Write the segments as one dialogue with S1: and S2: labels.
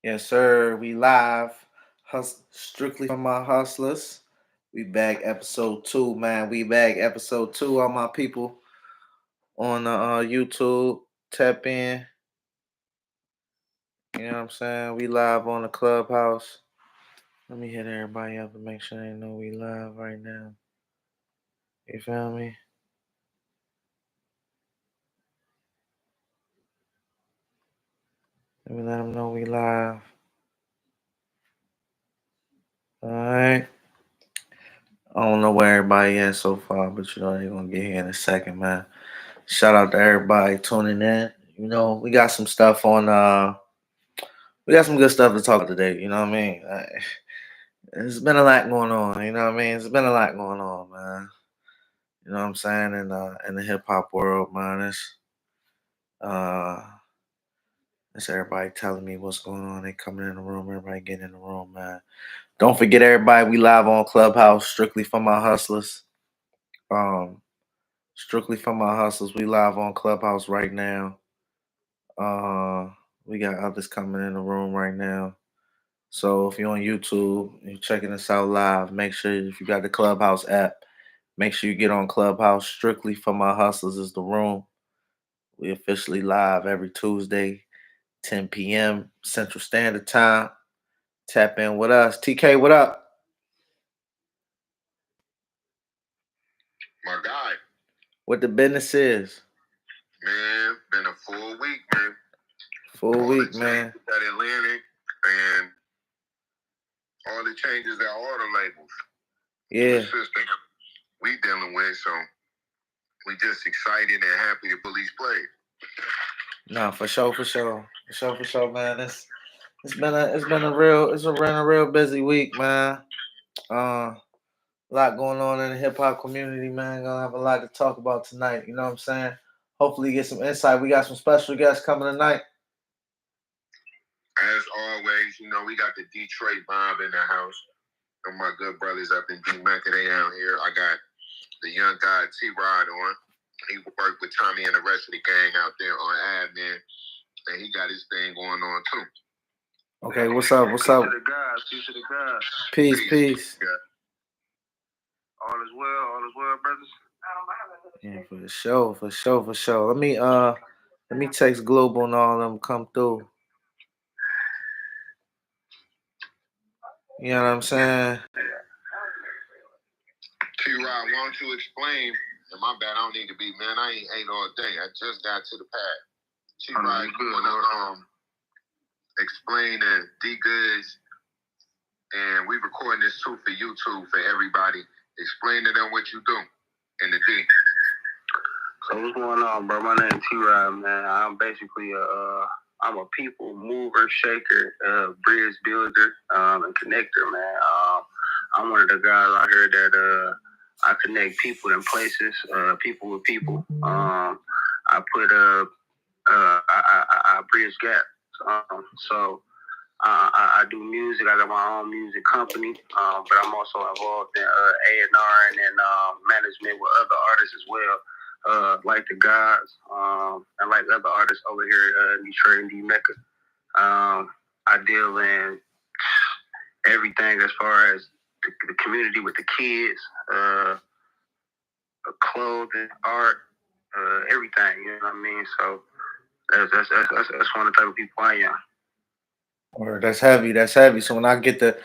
S1: Yes, sir. We live. Strictly from my hustlers. We back episode 2, man. We back episode 2. All my people on the YouTube. Tap in. You know what I'm saying? We live on the Clubhouse. Let me hit everybody up and make sure they know we live right now. You feel me? Let me let them know we live. Alright. I don't know where everybody is so far, but you know they're gonna get here in a second, man. Shout out to everybody tuning in. You know, we got some good stuff to talk today, you know what I mean? There's been a lot going on, you know what I mean? There's been a lot going on, man. You know what I'm saying? In the hip hop world, man. Uh it's everybody telling me what's going on. They coming in the room, everybody getting in the room, man. Don't forget everybody, we live on Clubhouse, strictly for my hustlers. Um Strictly for my hustlers. We live on Clubhouse right now. We got others coming in the room right now. So if you're on YouTube, you're checking us out live, make sure if you got the Clubhouse app, make sure you get on Clubhouse. Strictly for my hustlers is the room. We officially live every Tuesday, 10 p.m. Central Standard Time. Tap in with us. TK, what up?
S2: My guy.
S1: What the business is?
S2: Man, been a full week, man.
S1: Full week, man.
S2: At Atlantic and all the changes that all the labels.
S1: Yeah.
S2: The system we dealing with, so we just excited and happy the police played.
S1: No, for sure, man. It's been a real busy week, man. A lot going on in the hip hop community, man. Gonna have a lot to talk about tonight. You know what I'm saying? Hopefully, get some insight. We got some special guests coming tonight.
S2: As always, you know we got the Detroit Bob in the house. And my good brothers up in D-Mecca, they out here. I got the young guy T-Rod on. He worked with Tommy and the rest of the gang out there on admin, and he got his thing going on too.
S1: Okay, what's up?
S3: Peace to the guys. Peace to the guys.
S1: Peace.
S3: Yeah. All is well, brothers.
S1: Yeah, for sure. Let me text Global and all of them come through. You know what I'm saying?
S2: T-Rod, why don't you explain? And my bad, I don't need to be, man. I ain't ate all day. I just got to the pad. T-Rod, you want to explain to D-Goodz, and we recording this too for YouTube, for everybody. Explain to them what you do in the D.
S3: So what's going on, bro? My name's T-Rod, man. I'm basically I'm a people mover, shaker, bridge builder, and connector, man. I'm one of the guys out here that I connect people and places, people with people. I put I bridge gaps. So I do music. I got my own music company, but I'm also involved in A&R and in management with other artists as well, like the guys and like other artists over here in Detroit and D-Mecca. I deal in everything as far as the community with the kids, clothing, art, everything. You know what I mean? So that's one of the type of people I am.
S1: Or that's heavy. So when I get to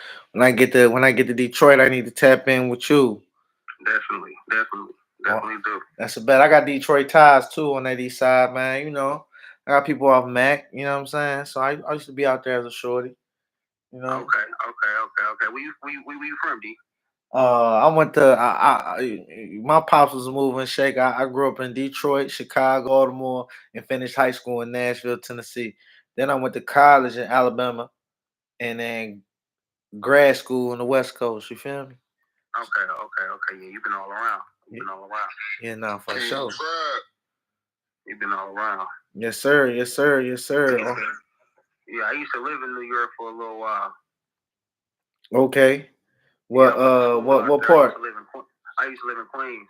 S1: Detroit, I need to tap in with you.
S3: Definitely do.
S1: That's a bet. I got Detroit ties too on that east side, man. You know, I got people off Mac. You know what I'm saying? So I used to be out there as a shorty. You know.
S3: Okay. Where you from, D?
S1: I went to my pops was a moving shake. I grew up in Detroit, Chicago, Baltimore, and finished high school in Nashville, Tennessee. Then I went to college in Alabama, and then grad school on the West Coast. You feel me?
S3: Okay. Yeah, you've been all around.
S1: Yeah, no, for sure.
S3: You've been all around.
S1: Yes, sir.
S3: Yeah, I used to live in New York for a little while.
S1: Okay. What part?
S3: I used to live in Queens,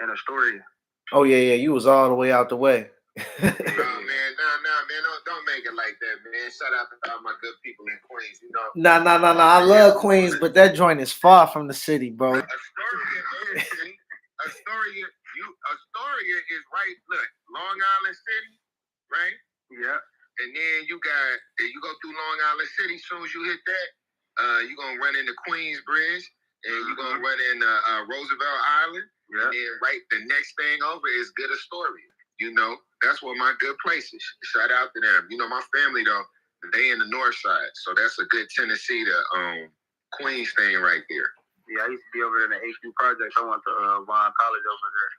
S3: in Astoria.
S1: Oh yeah. You was all the way out the way.
S2: No, man, don't make it like that, man. And shout out to all my good people in Queens. You know.
S1: No. I love Queens, but that joint is far from the city, bro.
S2: Astoria is right. Look, Long Island City, right?
S3: Yeah.
S2: And then you go through Long Island City. As soon as you hit that, you're gonna run into Queensbridge, and you're gonna run in Roosevelt Island. Yeah. And then the next thing over is Good Astoria. You know, that's one of my good places. Shout out to them. You know, my family though, they in the north side, so that's a good Tennessee to Queens thing right there.
S3: Yeah, I used to be over there in the HQ project. I went to Vaughn College over there.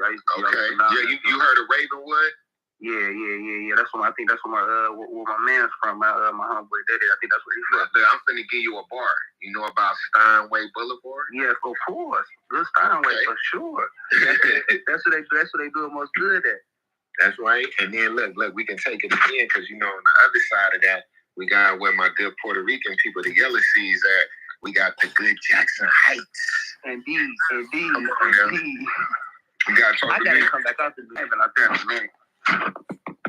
S3: I used to
S2: okay. Yeah, you heard of Ravenwood?
S3: Yeah. That's what I think. That's where my man's from. My homeboy Daddy. I think that's where he's from.
S2: Look, I'm finna give you a bar. You know about Steinway Boulevard?
S3: Yeah, of course. Good Steinway for sure. That's what they do the most good at.
S2: That's right. And then look, we can take it again because you know on the other side of that, we got where my good Puerto Rican people, the Yellow Seas at. We got the good Jackson Heights.
S3: Indeed.
S2: We gotta talk
S3: I gotta come back out to the game out there in a minute.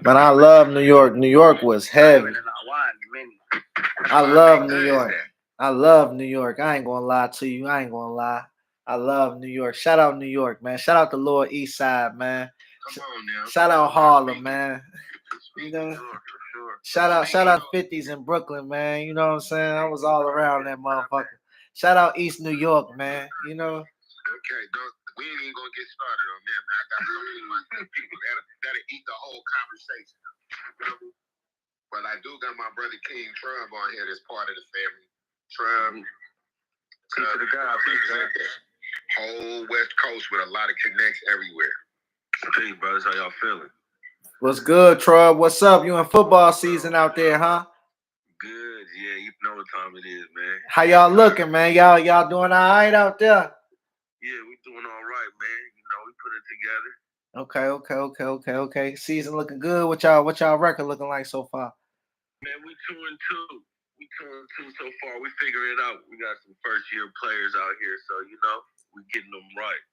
S1: But I love New York. New York was heavy. I love New York. I love New York. I ain't gonna lie to you. I love New York. Shout out New York, man. Shout out the Lower East Side, man.
S2: Come on now.
S1: Shout out Harlem, man. You know. Shout out 50s in Brooklyn, man. You know what I'm saying? I was all around that motherfucker. Shout out East New York, man. You know.
S2: Okay, we ain't even gonna get started on that, man. I got so many of my good people that'll eat the whole conversation. But I do got my brother King Trub on here that's part of the family. Trub,
S3: the guy,
S2: whole West Coast with a lot of connects everywhere.
S3: Hey, brothers, how y'all feeling?
S1: What's good, Trub? What's up? You in football season out there, huh?
S3: Good, yeah. You know what time it is, man.
S1: How y'all looking, man? Y'all doing all right out there?
S3: Yeah, we doing all right, man. You know, we put it
S1: together. Okay. Season looking good. What y'all record looking like so far?
S3: Man, we 2-2. We 2-2 so far. We figuring it out. We got some first year players out here, so you know, we getting them right.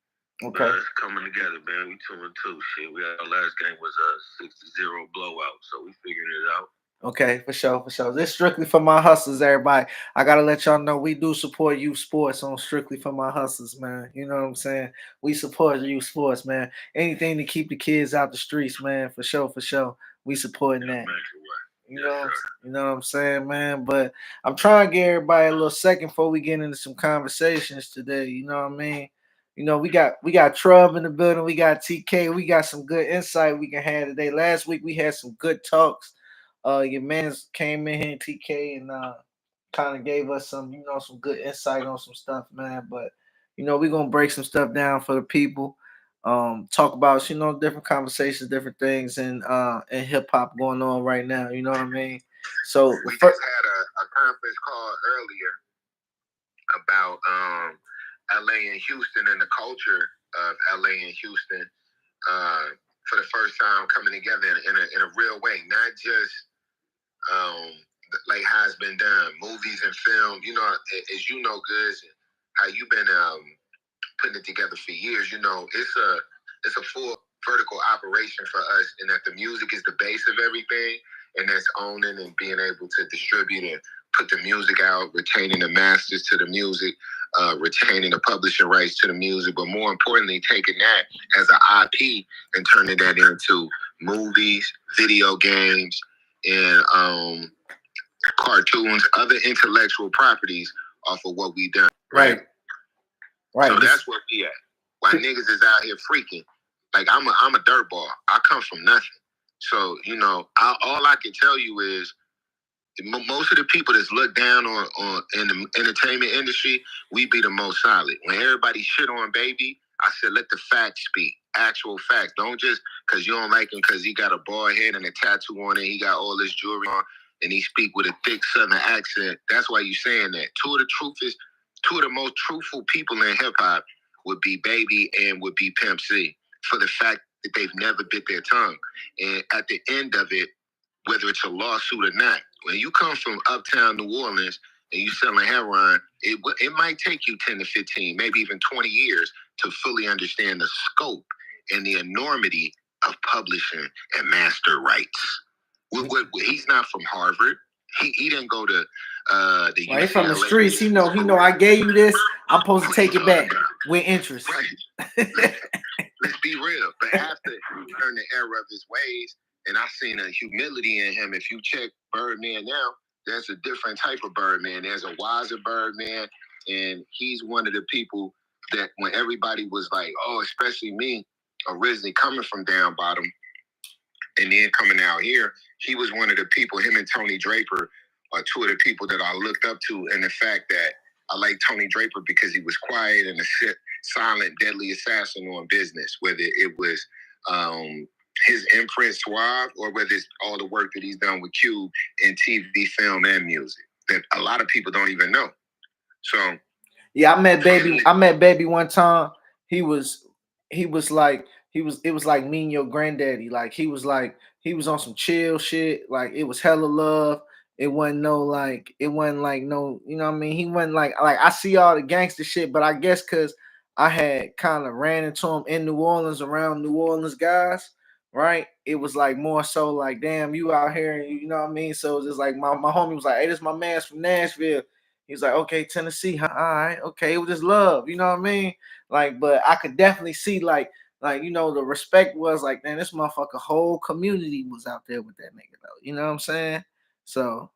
S1: Okay.
S3: It's coming together, man. We 2-2. Shit. Our last game was a 6-0 blowout, so we figured it out.
S1: Okay, for sure. This strictly for my hustlers, everybody. I gotta let y'all know we do support youth sports on Strictly for My Hustlers, man. You know what I'm saying? We support youth sports, man. Anything to keep the kids out the streets, man. For sure. We supporting that. You know what I'm saying, man? But I'm trying to give everybody a little second before we get into some conversations today. You know what I mean? You know, we got Trub in the building, we got TK, we got some good insight we can have today. Last week we had some good talks. Your man came in here, TK, and kind of gave us some good insight on some stuff, man. But we're gonna break some stuff down for the people. Talk about different conversations, different things, and hip hop going on right now. You know what I mean? So
S2: we just had a conference call earlier about LA and Houston and the culture of LA and Houston for the first time coming together in a real way, not just like how it's been done, movies and film. You know, as you know, Goodz, how you've been putting it together for years. You know, it's a full vertical operation for us, and that the music is the base of everything, and that's owning and being able to distribute and put the music out, retaining the masters to the music, retaining the publishing rights to the music, but more importantly, taking that as an IP and turning that into movies, video games, and cartoons, other intellectual properties off of what we done.
S1: Right.
S2: So that's what we at. Why niggas is out here freaking. Like I'm a dirtball. I come from nothing. So, all I can tell you is most of the people that's looked down on in the entertainment industry, we be the most solid. When everybody shit on Baby, I said, let the facts speak. Actual facts. Don't just because you don't like him because he got a bald head and a tattoo on it, he got all this jewelry on, and he speak with a thick southern accent. That's why you saying that. Two of the most truthful people in hip hop would be Baby and would be Pimp C, for the fact that they've never bit their tongue. And at the end of it, whether it's a lawsuit or not, when you come from uptown New Orleans and you selling heroin, it might take you 10 to 15, maybe even 20 years to fully understand the scope and the enormity of publishing and master rights. He's not from Harvard. He didn't go to the UCLA.
S1: He's from the streets. He know I gave you this. I'm supposed to take it back with interest.
S2: Right. Let's be real. But after he learned the error of his ways, and I seen a humility in him. If you check Birdman now, there's a different type of Birdman. There's a wiser Birdman, and he's one of the people that when everybody was like, oh, especially me, originally coming from down bottom, and then coming out here, he was one of the people, him and Tony Draper are two of the people that I looked up to. And the fact that I like Tony Draper because he was quiet and a silent, deadly assassin on business, whether it was his imprint Suave or whether it's all the work that he's done with Cube in TV, film, and music that a lot of people don't even know. So
S1: yeah, I met Baby one time. It was like me and your granddaddy. Like he was on some chill shit. Like it was hella love. It wasn't like no, you know what I mean? He wasn't like I see all the gangster shit, but I guess because I had kind of ran into him in New Orleans around New Orleans guys, right? It was like more so like, damn, you out here, you know what I mean? So it's just like my homie was like, hey, this is my man's from Nashville. He's like, okay, Tennessee, huh? All right, okay, it was just love, you know what I mean? Like, but I could definitely see like you know, the respect was like, man, this motherfucker whole community was out there with that nigga though, you know what I'm saying? So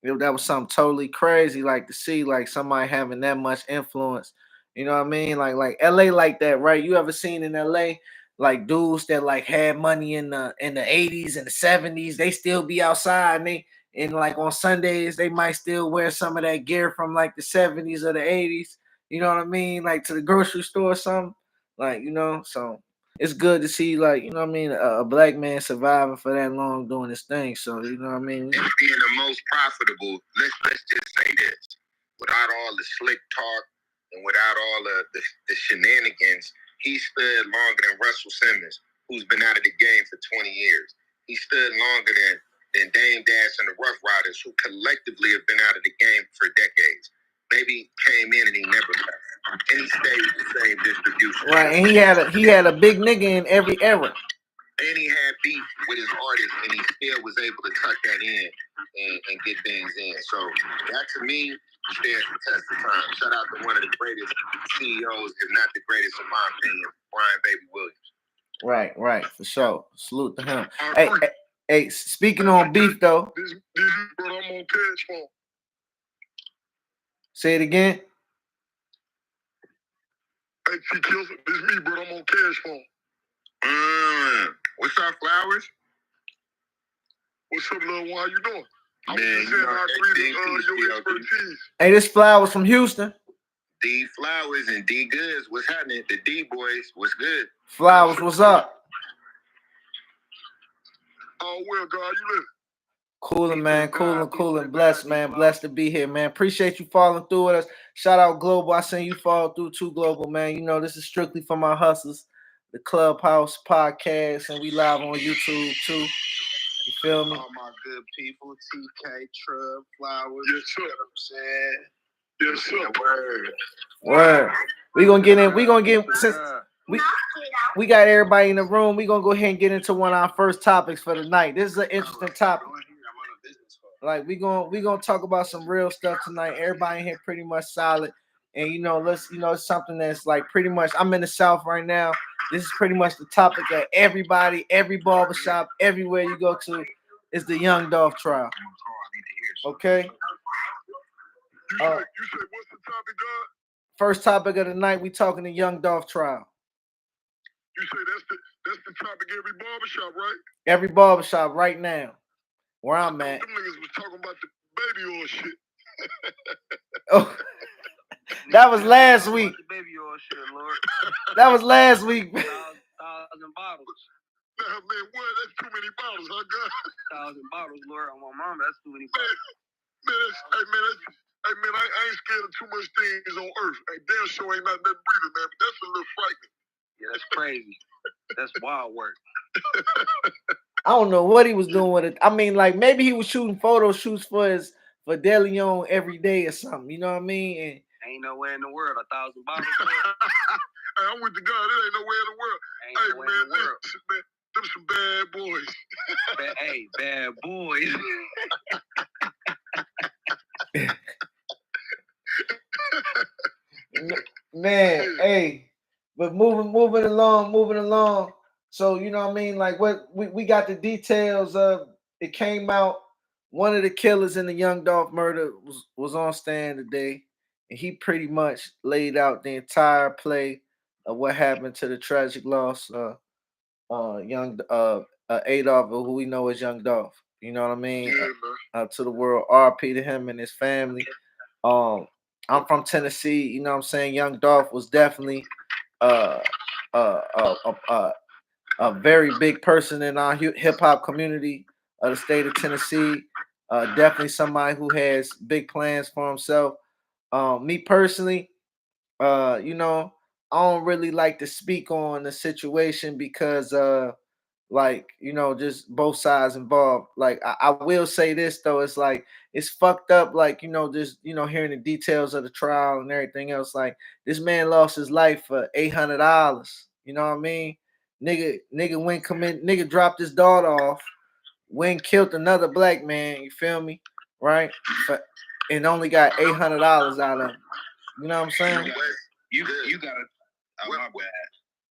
S1: that was something totally crazy, like to see like somebody having that much influence. You know what I mean? Like LA like that, right? You ever seen in LA like dudes that like had money in the 80s and the 70s, they still be outside and like on Sundays they might still wear some of that gear from like the 70s or the 80s. You know what I mean? Like to the grocery store or something. Like, you know, so it's good to see, like, you know what I mean, a black man surviving for that long doing his thing. So, you know what I mean?
S2: And being the most profitable, let's just say this. Without all the slick talk and without all the shenanigans, he stood longer than Russell Simmons, who's been out of the game for 20 years. He stood longer than Dame Dash and the Rough Riders, who collectively have been out of the game for decades. Baby came in and he never left. And he stayed with the same distribution.
S1: Right, and he had a big nigga in every era.
S2: And he had beef with his artists, and he still was able to tuck that in and get things in. So that, to me, stands the test of time. Shout out to one of the greatest CEOs, if not the greatest, in my opinion, Brian Baby Williams.
S1: Right, for sure. Salute to him. Hey, speaking on beef, though.
S2: This but I'm on cash phone.
S1: Say it again.
S2: Hey, T-Kills, this me, bro. I'm on cash phone. What's up, Flowers? What's up, little one? How you doing? I'm just saying I agree with your expertise.
S1: Hey, this Flowers from Houston.
S2: D Flowers and D Goodz. What's happening? The D boys. What's good?
S1: Flowers, what's up?
S2: Oh, well, God, you live.
S1: Cooling, man. Cooling. Blessed, man. Blessed to be here, man. Appreciate you following through with us. Shout out Global. I seen you follow through too, Global, man. You know, this is strictly for my hustlers. The Clubhouse podcast, and we live on YouTube too. You feel me?
S2: All my good people, TK, Trub, Flowers. Yes, sir. You know what I'm saying? Yes, sir.
S1: Word. We gonna get since we got everybody in the room. We gonna go ahead and get into one of our first topics for the night. This is an interesting topic. Like we gonna talk about some real stuff tonight. Everybody in here pretty much solid. And it's something that's like pretty much, I'm in the South right now. This is pretty much the topic that everybody, every barbershop, everywhere you go to, is the Young Dolph trial. Okay.
S2: You said what's the topic, God?
S1: First topic of the night, we talking the Young Dolph trial.
S2: You say that's the topic every barbershop, right?
S1: Every barbershop right now, where I'm at.
S2: Them niggas was talking about the baby oil shit.
S1: Oh. That was last week.
S3: Baby oil shit, Lord.
S1: That was last week.
S3: 1,000 bottles.
S2: Nah, man, what? That's too many bottles, huh, God?
S3: 1,000 bottles, Lord. On my mama, that's too many bottles.
S2: Man, I ain't scared of too much things on earth. Hey, damn sure ain't nothing that breathing, man. But that's a little frightening.
S3: Yeah, that's crazy. That's wild work.
S1: I don't know what he was doing with it. I mean, like maybe he was shooting photo shoots for De Leon every day or something. You know what I mean? And
S3: ain't nowhere in the world 1,000 bottles.
S2: Hey, I'm with the God. It ain't nowhere in the world.
S3: Ain't nowhere in the world.
S2: Them some bad boys.
S3: Hey, Right, bad boys.
S1: Man, hey, but moving along. So you know what I mean? Like what we got the details of it came out. One of the killers in the Young Dolph murder was on stand today, and he pretty much laid out the entire play of what happened to the tragic loss young Adolph, who we know as Young Dolph. You know what I mean? To the world, RP to him and his family. I'm from Tennessee. You know what I'm saying? Young Dolph was definitely uh, uh, uh, uh, uh, a very big person in our hip hop community of the state of Tennessee. Definitely somebody who has big plans for himself. Me personally, you know, I don't really like to speak on the situation because like you know just both sides involved. Like I will say this though, it's like it's fucked up, like you know just you know hearing the details of the trial and everything else. Like this man lost his life for $800, you know what I mean. Nigga went commit, nigga dropped his daughter off, went killed another black man, you feel me, right, for, and only got $800 out of him. You know what I'm saying?
S3: You gotta my bad.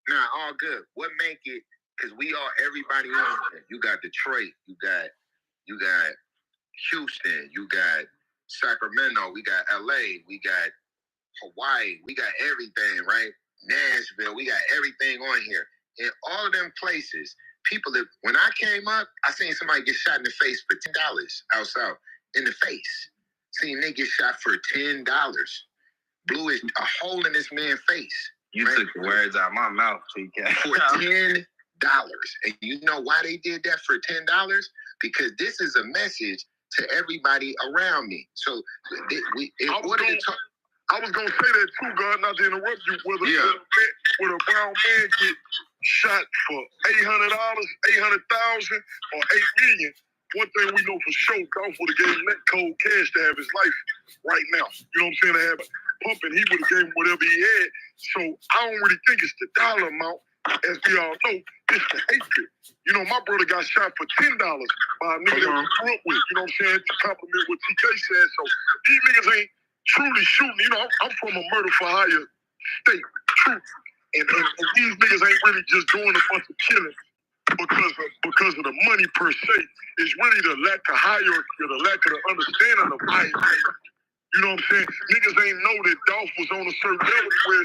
S2: Nah, all good. What make it? Because we are everybody on there. You got Detroit. You got Houston. You got Sacramento. We got LA. We got Hawaii. We got everything, right? Nashville. We got everything on here. In all of them places, people that when I came up, I seen somebody get shot in the face for $10 outside in the face. Seen they get shot for $10. Blew a hole in this man's face.
S3: You right? Took the words out of my mouth, TK.
S2: For $10. And you know why they did that for $10? Because this is a message to everybody around me. So I was gonna say that too, God, not to interrupt you. Whether a brown man get shot for $800, $800,000, or $8 million, one thing we know for sure, Dolph would have gave him that cold cash to have his life right now. You know what I'm saying? To have pumping, he would have gave him whatever he had. So I don't really think it's the dollar amount. As we all know, it's the hatred. You know, my brother got shot for $10 by a nigga that we grew up with. You know what I'm saying? To compliment what TK said. So these niggas ain't truly shooting. You know, I'm from a murder for hire state. True. And these niggas ain't really just doing a bunch of killing because of the money per se. It's really the lack of hierarchy or the lack of the understanding of violence. You know what I'm saying? Niggas ain't know that Dolph was on a certain level where,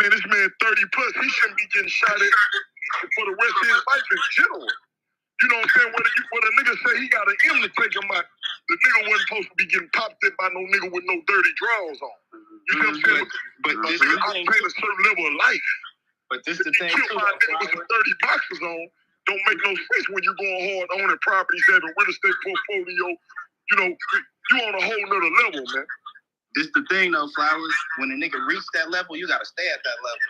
S2: man, this man 30 plus, he shouldn't be getting shot at for the rest of his life in general. You know what I'm saying? When a nigga say he got an M to take him out, the nigga wasn't supposed to be getting popped at by no nigga with no dirty drawers on. You know what I'm saying? But this I'm paying a certain level of life.
S3: But this the thing
S2: too. My nigga with some 30 boxes on don't make no sense when you going hard owning properties, having real estate portfolio. You know, you on a whole nother level, man.
S3: This the thing though, Flowers. When a nigga reach that level, you gotta stay at that level.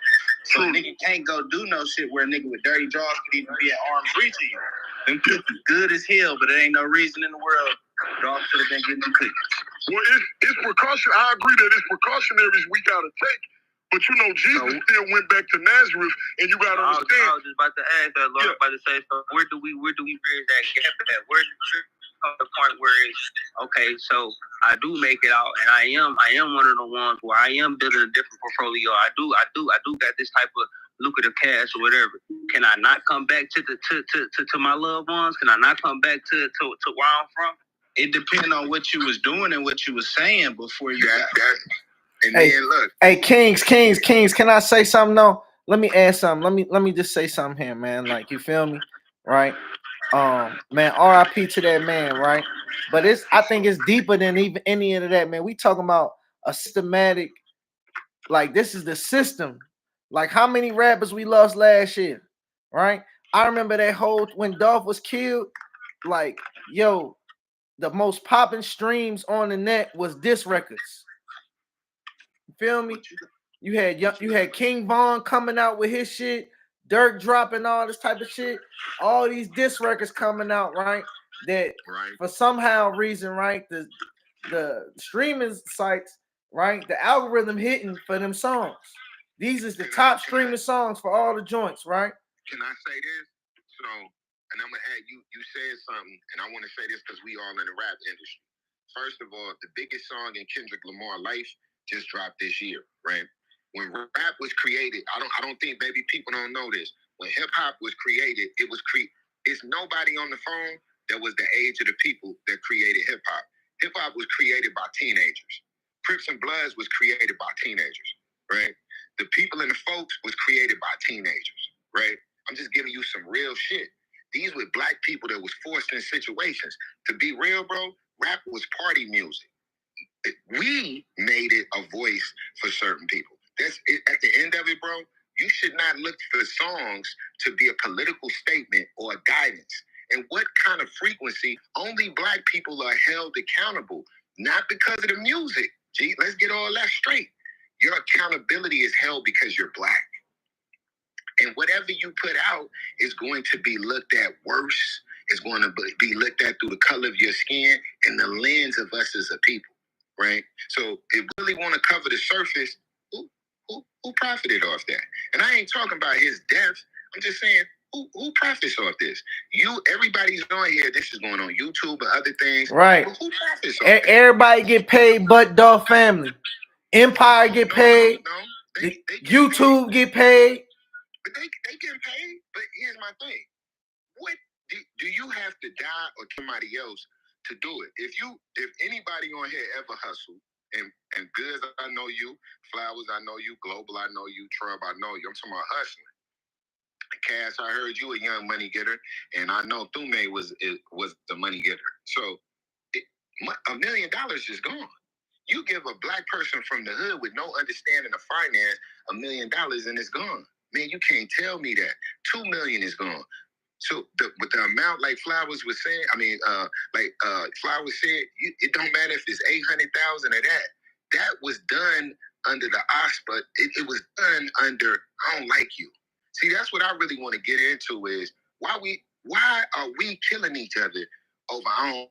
S3: So a nigga can't go do no shit where a nigga with dirty drawers could even be at arm's reach of you. Them cookies good as hell, but it ain't no reason in the world Dolph should have been getting them cookies.
S2: Well, it's precaution. I agree that it's precautionaries we gotta take. But you know, Jesus still went back to Nazareth, and you gotta understand.
S3: I was just about to ask that, Lord. Yeah. About to say, so where do we bridge that gap at? Where do we come to the point where it's okay? So I do make it out, and I am one of the ones where I am building a different portfolio. I do got this type of lucrative cash or whatever. Can I not come back to my loved ones? Can I not come back to where I'm from? It depends on what you was doing and what you was saying before you got that.
S2: And hey, then look.
S1: Hey, Kings, can I say something though? Let me add something. Let me just say something here, man. Like, you feel me? Right? Man, RIP to that man, right? But I think it's deeper than even any of that, man. We talking about a systematic, like, this is the system. Like, how many rappers we lost last year, right? I remember that whole when Dolph was killed, like, yo, the most popping streams on the net was diss records. You feel me? You had King Von coming out with his shit, Dirk dropping all this type of shit, all these diss records coming out, right? That for somehow reason, right? The streaming sites, right? The algorithm hitting for them songs. These is the top streaming songs for all the joints, right?
S2: Can I say this? So and I'm gonna add, you said something, and I want to say this because we all in the rap industry. First of all, the biggest song in Kendrick Lamar life just dropped this year, right? When rap was created, I don't think maybe people don't know this. When hip hop was created, it's nobody on the phone that was the age of the people that created hip hop. Hip hop was created by teenagers. Crips and Bloods was created by teenagers, right? The People and the Folks was created by teenagers, right? I'm just giving you some real shit. These were black people that was forced in situations. To be real, bro, rap was party music. We made it a voice for certain people. That's it. At the end of it, bro, you should not look for songs to be a political statement or a guidance. And what kind of frequency? Only black people are held accountable, not because of the music. Gee, let's get all that straight. Your accountability is held because you're black. And whatever you put out is going to be looked at worse. It's going to be looked at through the color of your skin and the lens of us as a people, right? So if we really want to cover the surface, who profited off that? And I ain't talking about his death. I'm just saying, who profits off this? Everybody's on here. This is going on YouTube and other things.
S1: Right.
S2: But who profits off that?
S1: Everybody get paid but Dolph family. Empire get paid.
S2: No. They
S1: YouTube get paid.
S2: But they getting paid. But here's my thing. What do you have to die or somebody else to do it? If anybody on here ever hustled, and Goodz, I know you, Flowers, I know you, Global, I know you, Trub, I know you. I'm talking about hustling. Cass, I heard you a young money getter, and I know Thume was the money getter. So $1 million is gone. You give a black person from the hood with no understanding of finance $1 million and it's gone. Man, you can't tell me that. 2 million is gone. So with the amount, like Flowers was saying, Flowers said, it don't matter if it's 800,000 or that. That was done under the OSPA. It was done under, I don't like you. See, that's what I really want to get into is why are we killing each other over our own?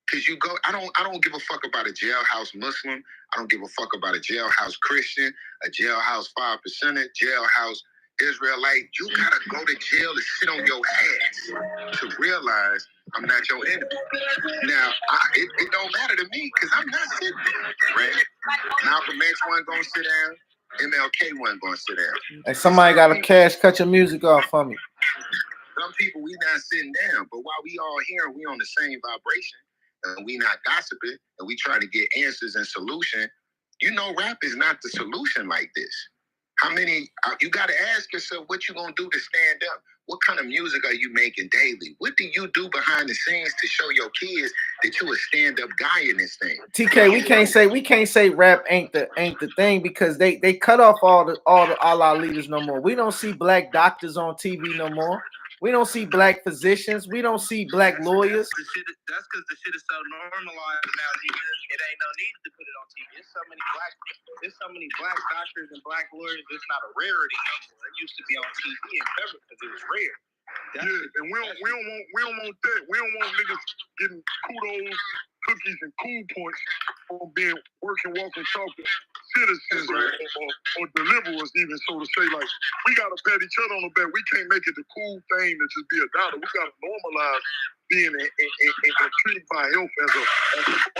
S2: Because I don't give a fuck about a jailhouse Muslim. I don't give a fuck about a jailhouse Christian, a jailhouse 5%er, jailhouse Israelite. You gotta go to jail to sit on your ass to realize I'm not your enemy. Now, it don't matter to me because I'm not sitting there, right? Malcolm X wasn't gonna sit down. MLK wasn't gonna sit down.
S1: Hey, somebody got to cash cut your music off for me.
S2: Some people, we not sitting down, but while we all here, we on the same vibration. And we not gossiping, and we try to get answers and solution. You know, rap is not the solution like this. How many, you got to ask yourself what you going to do to stand up. What kind of music are you making daily? What do you do behind the scenes to show your kids that you a stand-up guy in this thing?
S1: TK, we can't say rap ain't the thing because they cut off all our leaders no more. We don't see black doctors on TV no more. We don't see black physicians. We don't see black lawyers.
S3: That's because the shit is so normalized now. It ain't no need to put it on TV. There's so many black doctors and black lawyers. It's not a rarity no more. It used to be on TV and covered because it was rare.
S4: And we don't want that. We don't want niggas getting kudos, cookies, and cool points for being working, walking, talking citizens or deliverers, even so to say. Like, we gotta pat each other on the back. We can't make it the cool thing to just be a doctor. We gotta normalize being treated by health as a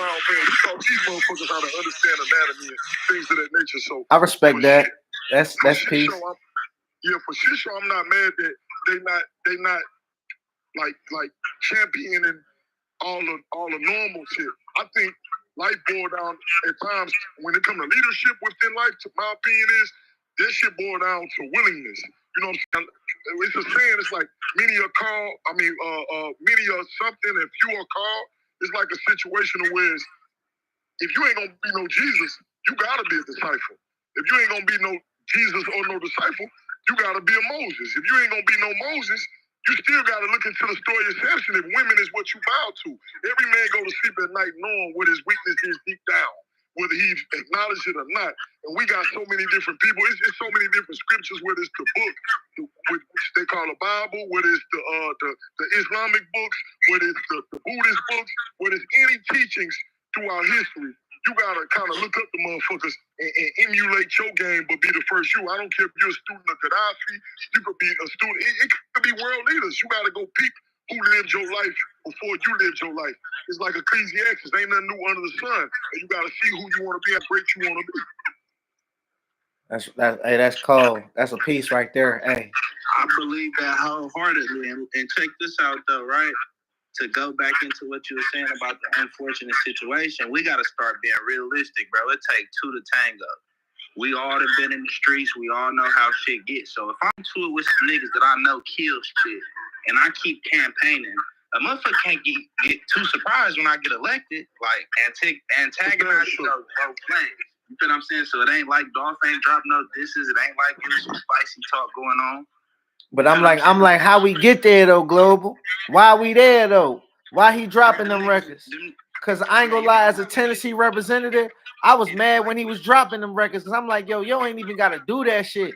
S4: wild man. You taught these motherfuckers how to understand anatomy and things of that nature. So
S1: I respect that. That's peace.
S4: For shit show, I'm not mad that they not like championing all the normal shit. I think life boiled down at times when it comes to leadership within life. My opinion is that shit boiled down to willingness. You know what I'm saying? It's a saying. It's like many are called. Many are something and few are called. It's like a situation where if you ain't gonna be no Jesus, you gotta be a disciple. If you ain't gonna be no Jesus or no disciple, you gotta be a Moses. If you ain't gonna be no Moses, you still gotta look into the story of Samson. If women is what you bow to, every man go to sleep at night knowing what his weakness is deep down, whether he acknowledges it or not. And we got so many different people. It's so many different scriptures, whether it's the book, which they call the Bible, whether it's the Islamic books, whether it's the Buddhist books, whether it's any teachings throughout history. You gotta kind of look up the motherfuckers and emulate your game, but be the first you. I don't care if you're a student of Gaddafi. You could be a student. It could be world leaders. You gotta go peep who lived your life before you lived your life. It's like Ecclesiastes. Ain't nothing new under the sun. And you got to see who you want to be and how great you want to be.
S1: That's cold. That's a piece right there. Hey,
S3: I believe that wholeheartedly. And check this out, though, right? To go back into what you were saying about the unfortunate situation, we got to start being realistic, bro. It takes two to tango. We all have been in the streets. We all know how shit gets. So if I'm to it with some niggas that I know kill shit, and I keep campaigning, a motherfucker can't get too surprised when I get elected, like antagonizing those both flames. You feel what I'm saying? So it ain't like Dolph ain't dropping no disses. It ain't like there's some spicy talk going on.
S1: but I'm like, how we get there though, Global? Why we there though? Why he dropping them records? Cause I ain't gonna lie, as a Tennessee representative, I was mad when he was dropping them records. Cause I'm like, yo ain't even gotta do that shit.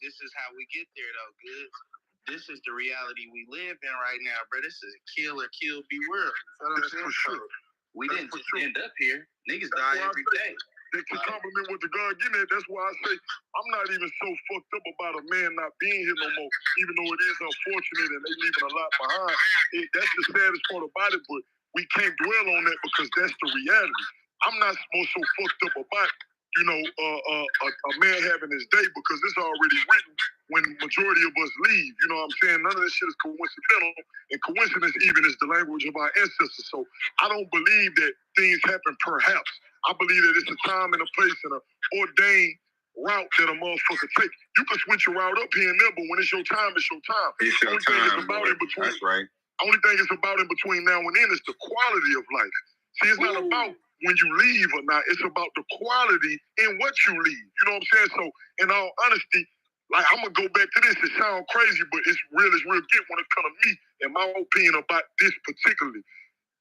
S3: This is how we get there though, Goodz. This is the reality we live in right now, bro. This is kill or kill be world.
S4: That's for sure.
S3: We didn't just end up here. Niggas die every day.
S4: They can compliment what the God give me. That's why I say I'm not even so fucked up about a man not being here no more, even though it is unfortunate and they leaving a lot behind. That's the saddest part about it, but we can't dwell on that because that's the reality. I'm not more so fucked up about, a man having his day because it's already written when majority of us leave. You know what I'm saying? None of this shit is coincidental, and coincidence even is the language of our ancestors. So I don't believe that things happen perhaps. I believe that it's a time and a place and an ordained route that a motherfucker take. You can switch your route up here and there, but when it's your time, it's your time.
S2: It's your time. That's right.
S4: Only thing it's about in between now and then is the quality of life. See, it's not about when you leave or not. It's about the quality in what you leave. You know what I'm saying? So, in all honesty, like, I'm going to go back to this. It sounds crazy, but it's real good when it comes to me and my opinion about this particularly.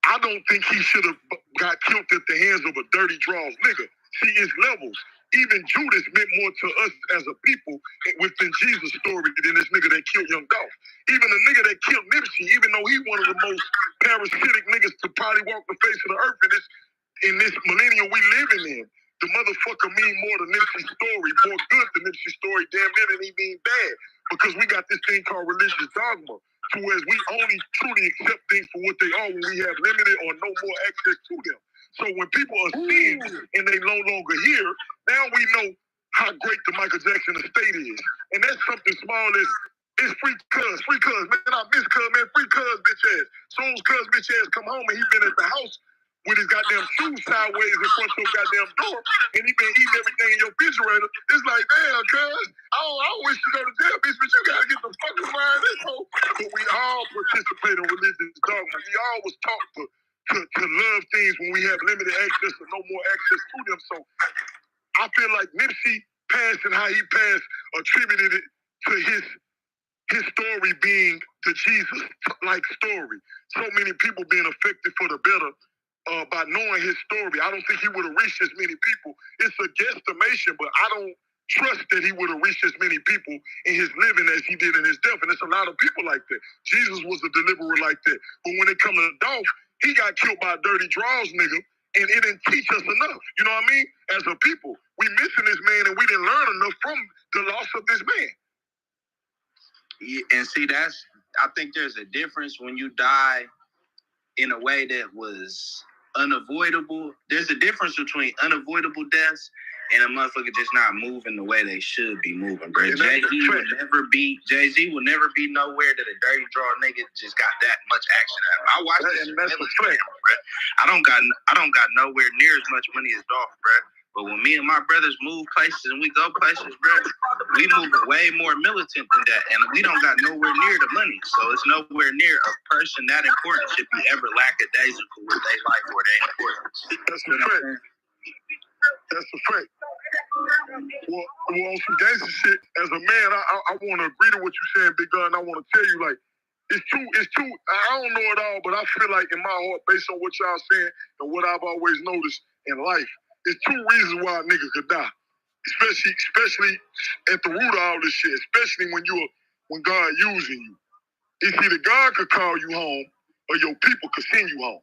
S4: I don't think he should have got killed at the hands of a dirty draws nigga. See, it's levels. Even Judas meant more to us as a people within Jesus' story than this nigga that killed Young Dolph. Even the nigga that killed Nipsey, even though he one of the most parasitic niggas to probably walk the face of the earth in this millennium we living in, the motherfucker mean more to Nipsey's story, more good than Nipsey's story, damn near than he mean bad. Because we got this thing called religious dogma, to where we only truly accept things for what they are when we have limited or no more access to them. So when people are seeing and they no longer here, now we know how great the Michael Jackson estate is. And that's something small as it's free cuz. Man, I miss cuz, man. Free cuz, bitch ass. Soon as cuz, bitch ass come home and he been at the house with his goddamn shoes sideways in front of your goddamn door, and he been eating everything in your refrigerator. It's like, damn, cuz, I don't wish to go to jail, bitch, but you gotta get the fuck out of this hole. But we all participate in religious dogma. We all was taught to love things when we have limited access or no more access to them. So I feel like Nipsey passed and how he passed attributed it to his story being the Jesus-like story. So many people being affected for the better by knowing his story. I don't think he would have reached as many people. It's a guesstimation, but I don't trust that he would have reached as many people in his living as he did in his death. And it's a lot of people like that. Jesus was a deliverer like that. But when it comes to Dolph, he got killed by a dirty draws nigga, and it didn't teach us enough. You know what I mean? As a people, we missing this man, and we didn't learn enough from the loss of this man.
S3: Yeah, and see, I think there's a difference when you die in a way that was unavoidable. There's a difference between unavoidable deaths and a motherfucker just not moving the way they should be moving, bro. Jay-Z will never be nowhere that a dirty draw nigga just got that much action at him. I watched this and that's bro. I don't got nowhere near as much money as Dolph, bro. But when me and my brothers move places and we go places, bro, we move way more militant than that. And we don't got nowhere near the money. So it's nowhere near a person that important should be ever lackadaisical with their life or their importance.
S4: That's a fact. That's a fact. Well, on some gangster shit, as a man, I want to agree to what you're saying, Big Gun. I want to tell you, like, it's too, I don't know it all, but I feel like in my heart, based on what y'all saying and what I've always noticed in life, it's two reasons why a nigga could die. Especially at the root of all this shit, especially when God using you. It's either God could call you home or your people could send you home.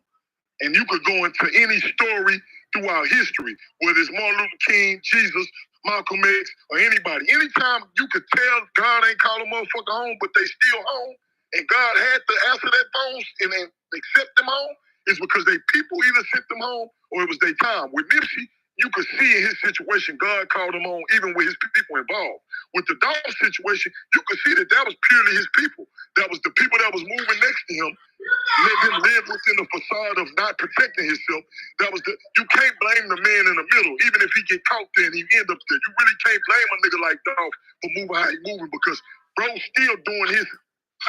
S4: And you could go into any story throughout history, whether it's Martin Luther King, Jesus, Malcolm X, or anybody. Anytime you could tell God ain't call a motherfucker home, but they still home, and God had to answer that phone and then accept them home, is because they people either sent them home or it was their time. With Nipsey, you could see in his situation, God called him on even with his people involved. With the Dolph situation, you could see that was purely his people. That was the people that was moving next to him, let him live within the facade of not protecting himself. You can't blame the man in the middle, even if he get caught there and he end up there. You really can't blame a nigga like Dolph for moving how he moving, because bro's still doing his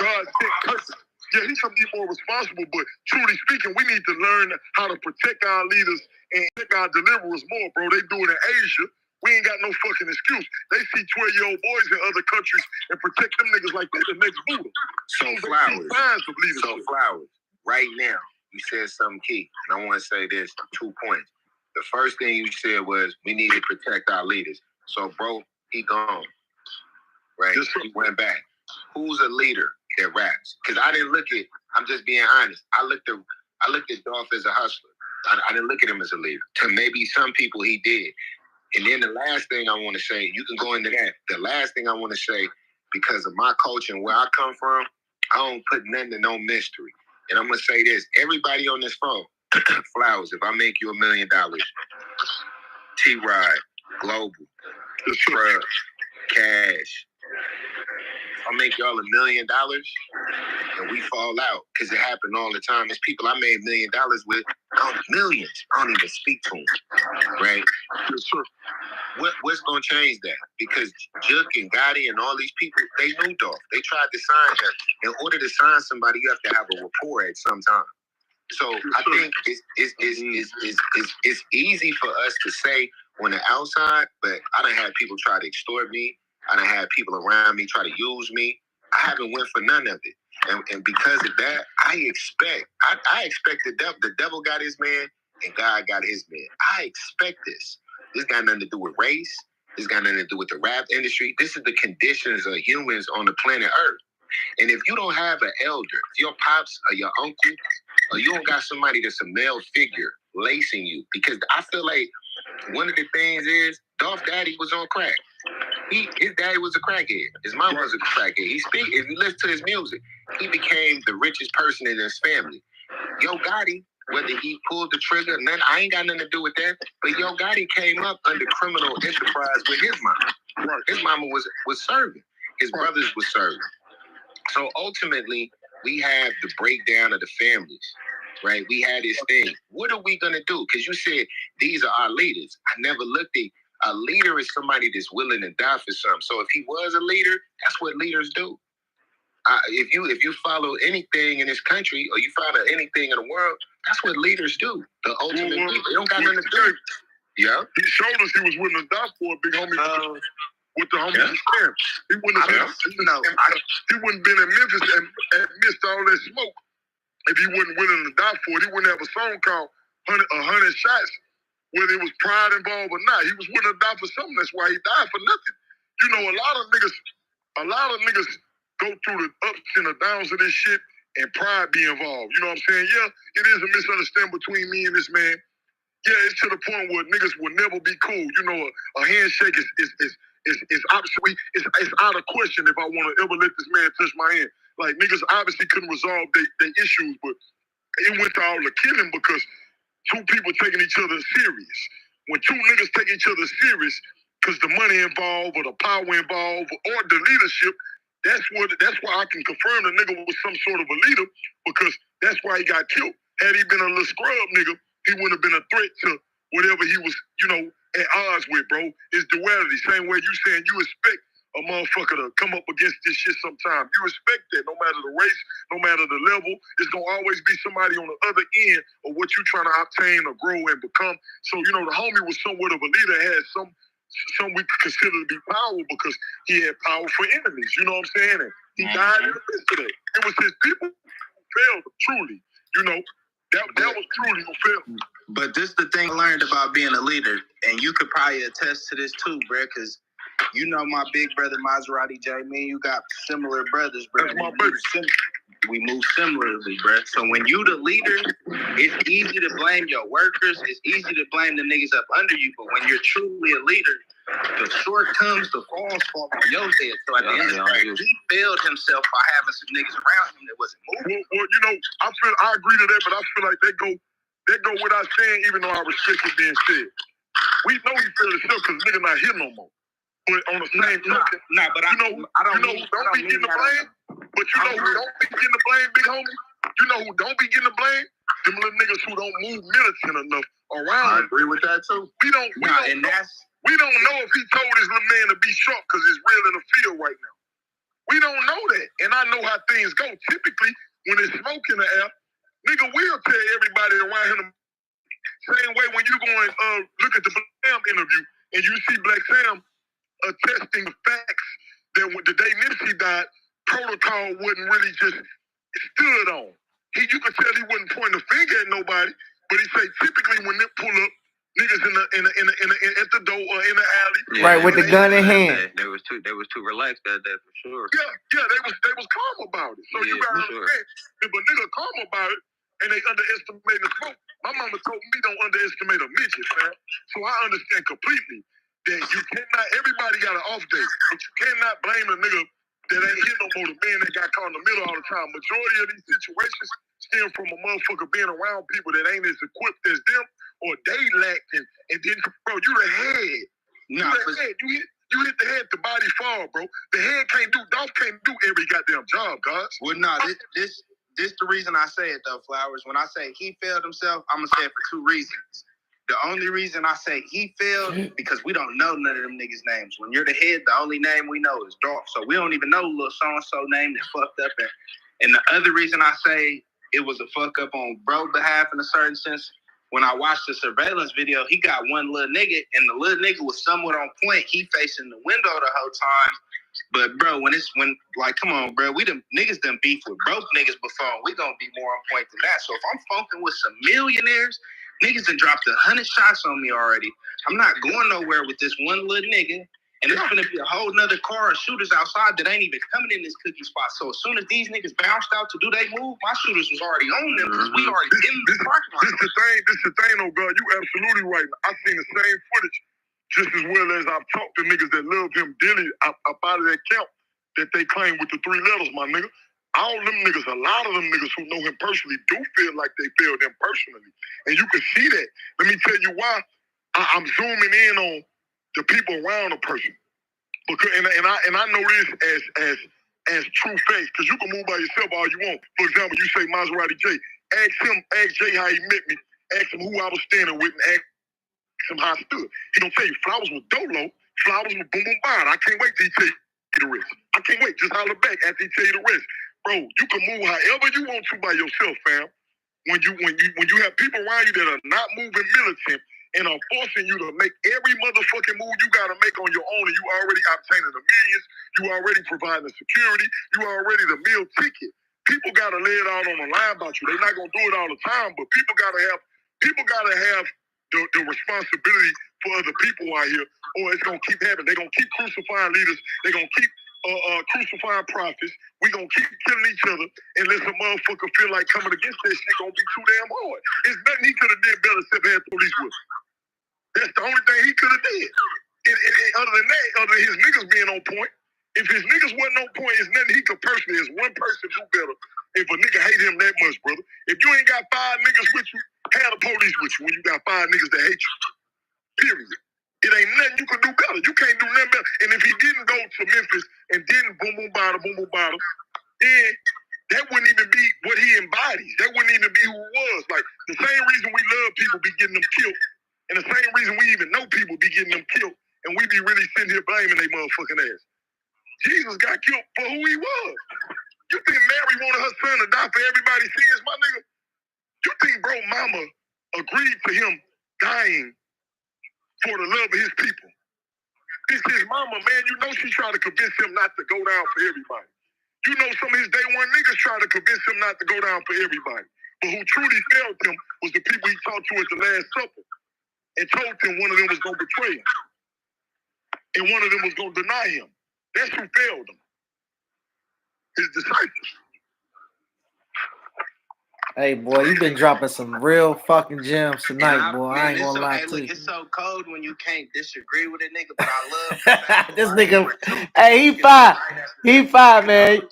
S4: God-sent purpose. Yeah, he should be more responsible, but truly speaking, we need to learn how to protect our leaders and protect our deliverers more, bro. They do it in Asia. We ain't got no fucking excuse. They see 12-year-old boys in other countries and protect them niggas like they the next Buddha.
S2: So Flowers, right now, you said something key, and I want to say this, 2 points. The first thing you said was we need to protect our leaders. So, bro, he gone, right?
S4: Yes,
S2: he went back. Who's a leader that raps? Because I didn't look at, I'm just being honest, I looked at Dolph as a hustler. I didn't look at him as a leader. To maybe some people he did. And then the last thing I want to say, you can go into that. The last thing I want to say, because of my culture and where I come from, I don't put nothing to no mystery. And I'm going to say this. Everybody on this phone, Flowers, if I make you $1 million, T-Rod, Global, Truck, Cash, I'll make y'all $1 million and we fall out, because it happened all the time. There's people I made $1 million with, millions. I don't even speak to them, right?
S4: Yes, sir.
S2: What's going to change that? Because Juke and Gotti and all these people, they knew Dolph. They tried to sign him. In order to sign somebody, you have to have a rapport at some time. So I think it's easy for us to say on the outside, but I done had people try to extort me. I done had people around me try to use me. I haven't went for none of it. And because of that, I expect the devil got his man and God got his man. I expect this. This got nothing to do with race. This got nothing to do with the rap industry. This is the conditions of humans on the planet Earth. And if you don't have an elder, if your pops or your uncle, or you don't got somebody that's a male figure lacing you, because I feel like one of the things is Dolph daddy was on crack. His daddy was a crackhead. His mom was a crackhead. If you listen to his music, he became the richest person in his family. Yo Gotti, whether he pulled the trigger, I ain't got nothing to do with that. But Yo Gotti came up under criminal enterprise with his mama. Right. His mama was serving. His brothers was serving. So ultimately, we have the breakdown of the families, right? We had this thing. What are we gonna do? Because you said these are our leaders. I never looked at a leader is somebody that's willing to die for something. So if he was a leader, that's what leaders do. If you follow anything in this country or you follow anything in the world, that's what leaders do. The ultimate leader. They don't got nothing to do. Yeah.
S4: He showed us he was willing to die for a big homie with the homies in camp. He wouldn't have he wouldn't been in Memphis and missed all that smoke if he wasn't willing to die for it. He wouldn't have a song called 100 Shots, whether it was pride involved or not. He was willing to die for something. That's why he died for nothing. You know, a lot of niggas go through the ups and the downs of this shit and pride be involved. You know what I'm saying? Yeah, it is a misunderstanding between me and this man. Yeah, it's to the point where niggas will never be cool. You know, a handshake is obviously it's out of question if I want to ever let this man touch my hand. Like, niggas obviously couldn't resolve their issues, but it went to all the killing because two people taking each other serious. When two niggas take each other serious, because the money involved or the power involved or the leadership, that's why I can confirm the nigga was some sort of a leader, because that's why he got killed. Had he been a little scrub nigga, he wouldn't have been a threat to whatever he was, at odds with, bro. It's duality. Same way you saying you expect a motherfucker to come up against this shit sometime. You respect that no matter the race, no matter the level. It's going to always be somebody on the other end of what you're trying to obtain or grow and become. So, the homie was somewhat of a leader, had some we could consider to be powerful because he had powerful enemies. You know what I'm saying? And he died in the midst of that. It was his people who failed, truly. That was truly who failed.
S5: But this is the thing I learned about being a leader, and you could probably attest to this too, bro, because my big brother Maserati J, me and you got similar brothers, bro.
S4: That's my brother.
S5: We move similarly, bro. So when you the leader, it's easy to blame your workers. It's easy to blame the niggas up under you. But when you're truly a leader, the short comes, the falls fall on your head. So at the end of the day, he failed himself by having some niggas around him that wasn't moving.
S4: Well, you know, I agree to that, but I feel like that go without saying, even though I respect it being said. We know he failed himself because nigga not here no more. But on the same token, but I don't be getting the blame. But you know who don't be getting the blame, big homie? You know who don't be getting the blame? Them little niggas who don't move militant enough around.
S2: I agree with that too.
S4: We don't know if he told his little man to be sharp because it's real in the field right now. We don't know that. And I know how things go. Typically, when there's smoke in the air, nigga will tell everybody around him. Same way when you go and look at the Black Sam interview and you see Black Sam attesting the facts that when the day Nipsey died, protocol wasn't really just stood on. You could tell he wasn't pointing a finger at nobody, but he say typically when they pull up, niggas at the door or in the alley,
S1: right, with the gun in hand.
S3: They was too relaxed that day for sure.
S4: Yeah, they was calm about it. So you gotta understand, if a nigga calm about it and they underestimate the smoke, my mama told me don't underestimate a midget, man. So I understand completely that you cannot. Everybody got an off day, but you cannot blame a nigga that ain't here no more. The man that got caught in the middle all the time. Majority of these situations stem from a motherfucker being around people that ain't as equipped as them, or they lacked, and then, bro, you the head. You hit the head, the body fall, bro. The head can't do, Dolph can't do every goddamn job, guys.
S5: Well, no, this the reason I say it, though, Flowers. When I say he failed himself, I'm going to say it for two reasons. The only reason I say he failed, because we don't know none of them niggas' names. When you're the head, the only name we know is Dolph. So we don't even know little so-and-so name that fucked up. And the other reason I say it was a fuck up on bro's behalf in a certain sense, when I watched the surveillance video, he got one little nigga, and the little nigga was somewhat on point. He facing the window the whole time. But bro, come on, bro, we them niggas done beef with broke niggas before. We gonna be more on point than that. So if I'm funking with some millionaires, niggas done dropped 100 shots on me already. I'm not going nowhere with this one little nigga. And it's gonna be a whole nother car of shooters outside that ain't even coming in this cookie spot. So as soon as these niggas bounced out to do they move, my shooters was already on them because we already in the parking lot.
S4: This the thing, oh God, you absolutely right. I seen the same footage just as well as I've talked to niggas that love him dearly up out of that camp that they claim with the 3 letters, my nigga. All them niggas, a lot of them niggas who know him personally do feel like they failed him personally. And you can see that. Let me tell you why I'm zooming in on the people around a person. Because and I know this as true facts, because you can move by yourself all you want. For example, you say Maserati J. Ask Jay how he met me, ask him who I was standing with, and ask him how I stood. He gonna tell you Flowers was Dolo, Flowers was Boom Boom Bond. I can't wait till he tell you the rest. I can't wait. Just holler back after he tell you the rest. Bro, you can move however you want to by yourself, fam. When you have people around you that are not moving militant and are forcing you to make every motherfucking move you gotta make on your own, and you already obtaining the millions, you already providing the security, you already the meal ticket. People gotta lay it out on the line about you. They're not gonna do it all the time, but people gotta have the responsibility for other people out here, or it's gonna keep happening. They're gonna keep crucifying leaders. They're gonna keep crucifying prophets. We gonna keep killing each other unless a motherfucker feel like coming against that shit gonna be too damn hard. It's nothing he could have did better except have police with him. That's the only thing he could have did. Other than that, other than his niggas being on point, if his niggas wasn't on point, it's nothing he could personally, as one person, do better. If a nigga hate him that much, brother. If you ain't got 5 niggas with you, have the police with you when you got 5 niggas that hate you. Period. It ain't nothing you could do better. You can't do nothing better. And if he didn't go to Memphis and didn't boom boom bottle, then that wouldn't even be what he embodies. That wouldn't even be who he was. Like, the same reason we love people be getting them killed, and the same reason we even know people be getting them killed, and we be really sitting here blaming they motherfucking ass. Jesus got killed for who he was. You think Mary wanted her son to die for everybody's sins, my nigga? You think bro mama agreed to him dying for the love of his people? It's his mama, man. You know she tried to convince him not to go down for everybody. You know some of his day one niggas tried to convince him not to go down for everybody. But who truly failed him was the people he talked to at the Last Supper and told him one of them was going to betray him. And one of them was going to deny him. That's who failed him. His disciples.
S1: Hey, boy, you been dropping some real fucking gems tonight, boy. I ain't gonna lie to you.
S5: It's so cold when you can't disagree with a nigga, but I love
S1: this nigga. Hey, he fine. He fine, man.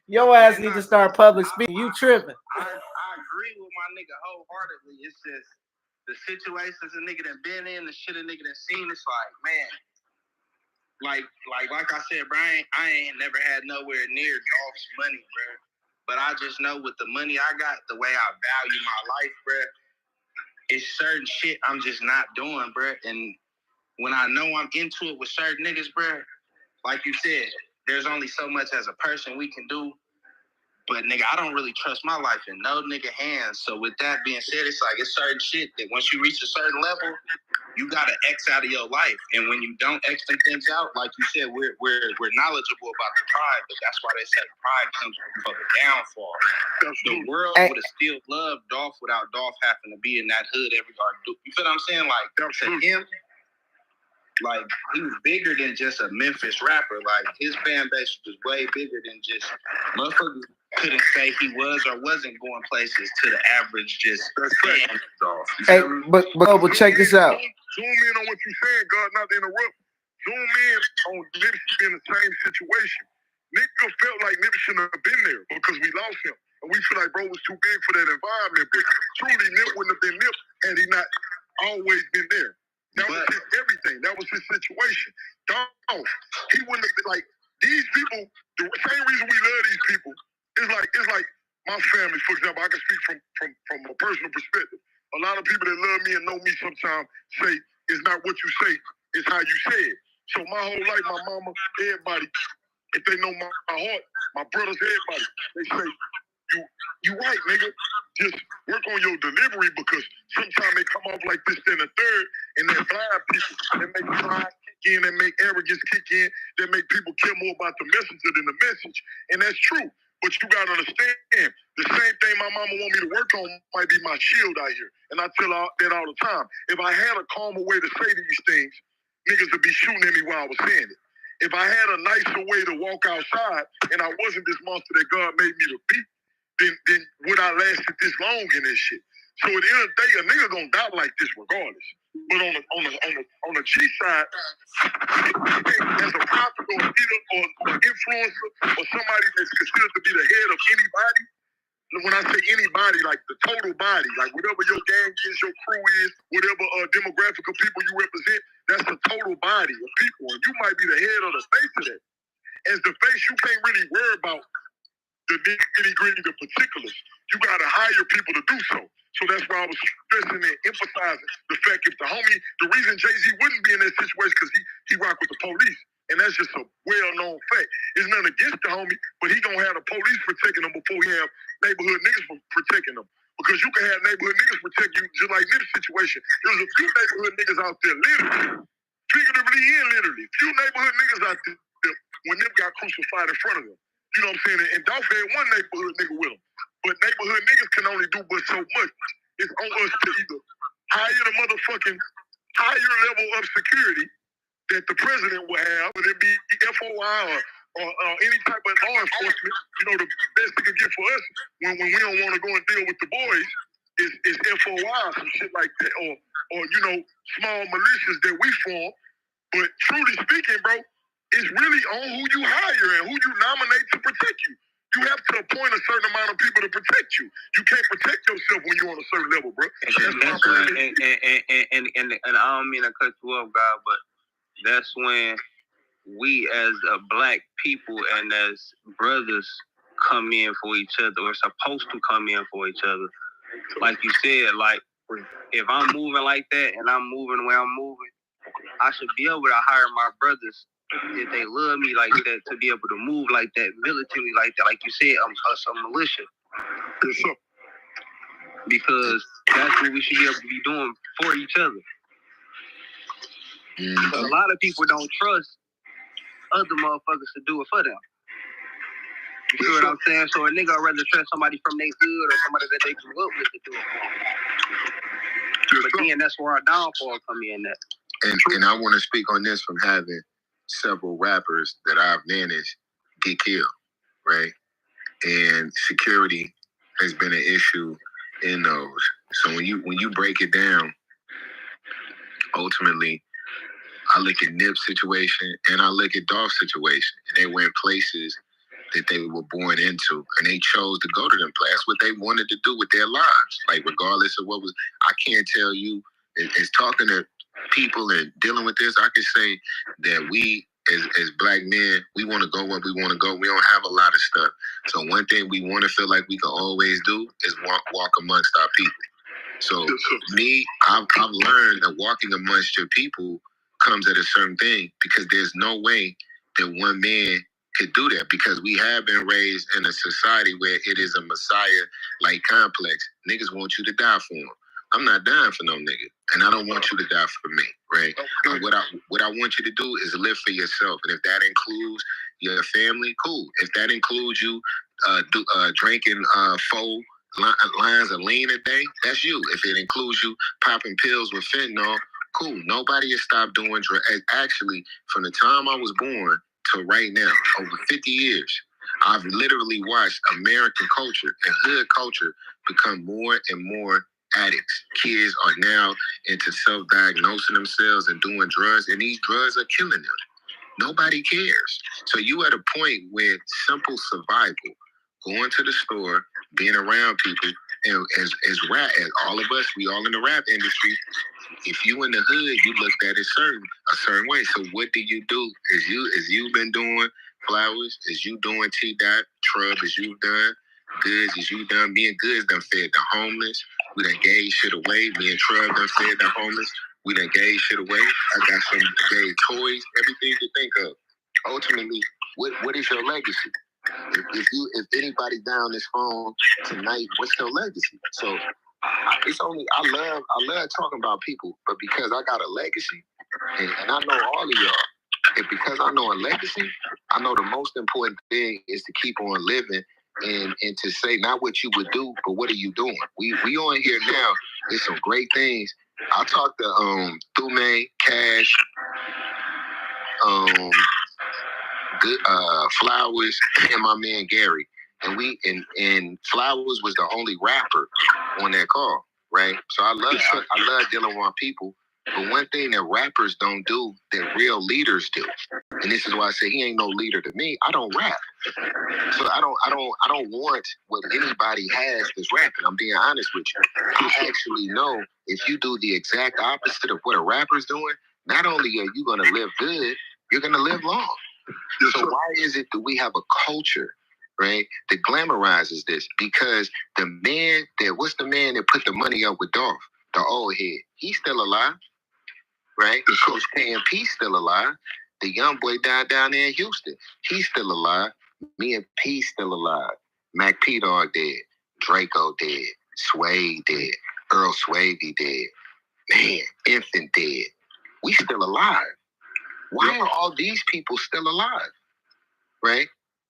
S1: Your ass need to start public speaking. You tripping.
S5: I agree with my nigga wholeheartedly. It's just the situations a nigga that been in, the shit a nigga that seen. It's like, man, like I said, bro, I ain't never had nowhere near Dolph's money, bro. But I just know with the money I got, the way I value my life, bro, it's certain shit I'm just not doing, bro. And when I know I'm into it with certain niggas, bro, like you said, there's only so much as a person we can do. But nigga, I don't really trust my life in no nigga hands. So with that being said, it's like it's certain shit that once you reach a certain level, you gotta X out of your life. And when you don't X them things out, like you said, we're knowledgeable about the pride, but that's why they say pride comes from the downfall. The world would have still loved Dolph without Dolph having to be in that hood every day. You feel what I'm saying? Like to him, like he was bigger than just a Memphis rapper. Like his fan base was way bigger than just motherfuckers. Couldn't say he was or wasn't going places to the average just fan Dolph.
S1: Hey, but check this out.
S4: Zoom in on what you're saying, God, not to interrupt. Zoom in on Nipsey being the same situation. Nigga felt like Nipsey shouldn't have been there because we lost him. And we feel like bro was too big for that environment. But truly, Nip wouldn't have been Nip had he not always been there. That was his everything. That was his situation. Dolph, he wouldn't have been like, these people, the same reason we love these people, it's like my family, for example. I can speak from a personal perspective. A lot of people that love me and know me sometimes say it's not what you say, it's how you say it. So my whole life, my mama, everybody, if they know my heart, my brothers, everybody, they say, you right, nigga. Just work on your delivery because sometimes they come off like this, then a third, and they blind people. They make pride kick in, they make arrogance kick in, they make people care more about the messenger than the message. And that's true. But you gotta understand, the same thing my mama want me to work on might be my shield out here. And I tell her that all the time. If I had a calmer way to say these things, niggas would be shooting at me while I was saying it. If I had a nicer way to walk outside and I wasn't this monster that God made me to be, then would I lasted this long in this shit? So at the end of the day, a nigga gonna die like this regardless. But on the G side, as a prophet or leader or influencer or somebody that's considered to be the head of anybody, when I say anybody, like the total body, like whatever your gang is, your crew is, whatever demographic of people you represent, that's the total body of people. And you might be the head or the face of that. As the face, you can't really worry about the nitty-gritty, the particulars. You got to hire people to do so. So that's why I was stressing and emphasizing the fact if the reason Jay-Z wouldn't be in that situation because he rock with the police. And that's just a well-known fact. It's nothing against the homie, but he gonna have the police protecting him before he have neighborhood niggas protecting him. Because you can have neighborhood niggas protect you just like Nip's situation. There's a few neighborhood niggas out there, literally, figuratively and literally, few neighborhood niggas out there when Nip got crucified in front of them. You know what I'm saying? And Dolph had one neighborhood nigga with him. But neighborhood niggas can only do but so much. It's on us to either hire the motherfucking higher level of security that the president will have, whether it be FOI or any type of law enforcement. You know, the best they can get for us when we don't want to go and deal with the boys is FOI, some shit like that, or you know, small militias that we form. But truly speaking, bro, it's really on who you hire and who you nominate to protect you. You have to appoint a certain amount of people to protect you. You can't protect yourself when you're on a certain level, bro.
S3: And I don't mean to cut you off, God, but that's when we as a black people and as brothers come in for each other. We're supposed to come in for each other. Like you said, like if I'm moving like that and I'm moving the way I'm moving, I should be able to hire my brothers if they love me like that to be able to move like that, militarily like that. Like you said, I'm a militia. Because that's what we should be able to be doing for each other. Mm-hmm. A lot of people don't trust other motherfuckers to do it for them. You see what I'm saying? So a nigga would rather trust somebody from their hood or somebody that they grew up with to do it for them. But then that's where our downfall come in at.
S2: And I want to speak on this from having several rappers that I've managed get killed, right? And security has been an issue in those. So when you break it down, ultimately, I look at Nip's situation and I look at Dolph's situation, and they were in places that they were born into, and they chose to go to them places. That's what they wanted to do with their lives. Like, regardless of what was, I can't tell you, as talking to people and dealing with this, I can say that we, as black men, we want to go where we want to go. We don't have a lot of stuff. So one thing we want to feel like we can always do is walk amongst our people. So me, I've learned that walking amongst your people comes at a certain thing, because there's no way that one man could do that, because we have been raised in a society where it is a Messiah-like complex. Niggas want you to die for them. I'm not dying for no nigga, and I don't want you to die for me, right? What I want you to do is live for yourself, and if that includes your family, cool. If that includes you drinking 4 lines of lean a day, that's you. If it includes you popping pills with fentanyl, cool. Nobody has stopped doing drugs. Actually, from the time I was born to right now, over 50 years, I've literally watched American culture and hood culture become more and more addicts. Kids are now into self-diagnosing themselves and doing drugs, and these drugs are killing them. Nobody cares. So you at a point where simple survival, going to the store, being around people, and as all of us, we all in the rap industry. If you in the hood, you looked at it a certain way. So what do? As you've been doing Flowers, as you doing T-Dot, Trub, as you've done, Goodz, as you done, me and Goodz done fed the homeless. We done gave shit away. Me and Trub done fed the homeless. We done gave shit away. I got some gave toys, everything you think of. Ultimately, what is your legacy? If anybody down this phone tonight, what's your legacy? So I love talking about people, but because I got a legacy, and I know all of y'all, and because I know a legacy, I know the most important thing is to keep on living and to say not what you would do, but what are you doing? We on here now. There's some great things. I talked to Thume, Cash, Flowers, and my man Gary, and Flowers was the only rapper on that call, right? So I love dealing with my people. But one thing that rappers don't do, that real leaders do, and this is why I say he ain't no leader to me. I don't rap, so I don't want what anybody has that's rapping. I'm being honest with you. I actually know if you do the exact opposite of what a rapper's doing, not only are you gonna live good, you're gonna live long. So why is it that we have a culture, right, that glamorizes this? Because what's the man that put the money up with Dolph? The old head. He's still alive, right? Coach K&P's still alive. The young boy died down there in Houston. He's still alive. Me and P still alive. Mac P Dog dead. Draco dead. Sway dead. Earl Swavey dead. Man, Infant dead. We still alive. Why are all these people still alive? Right?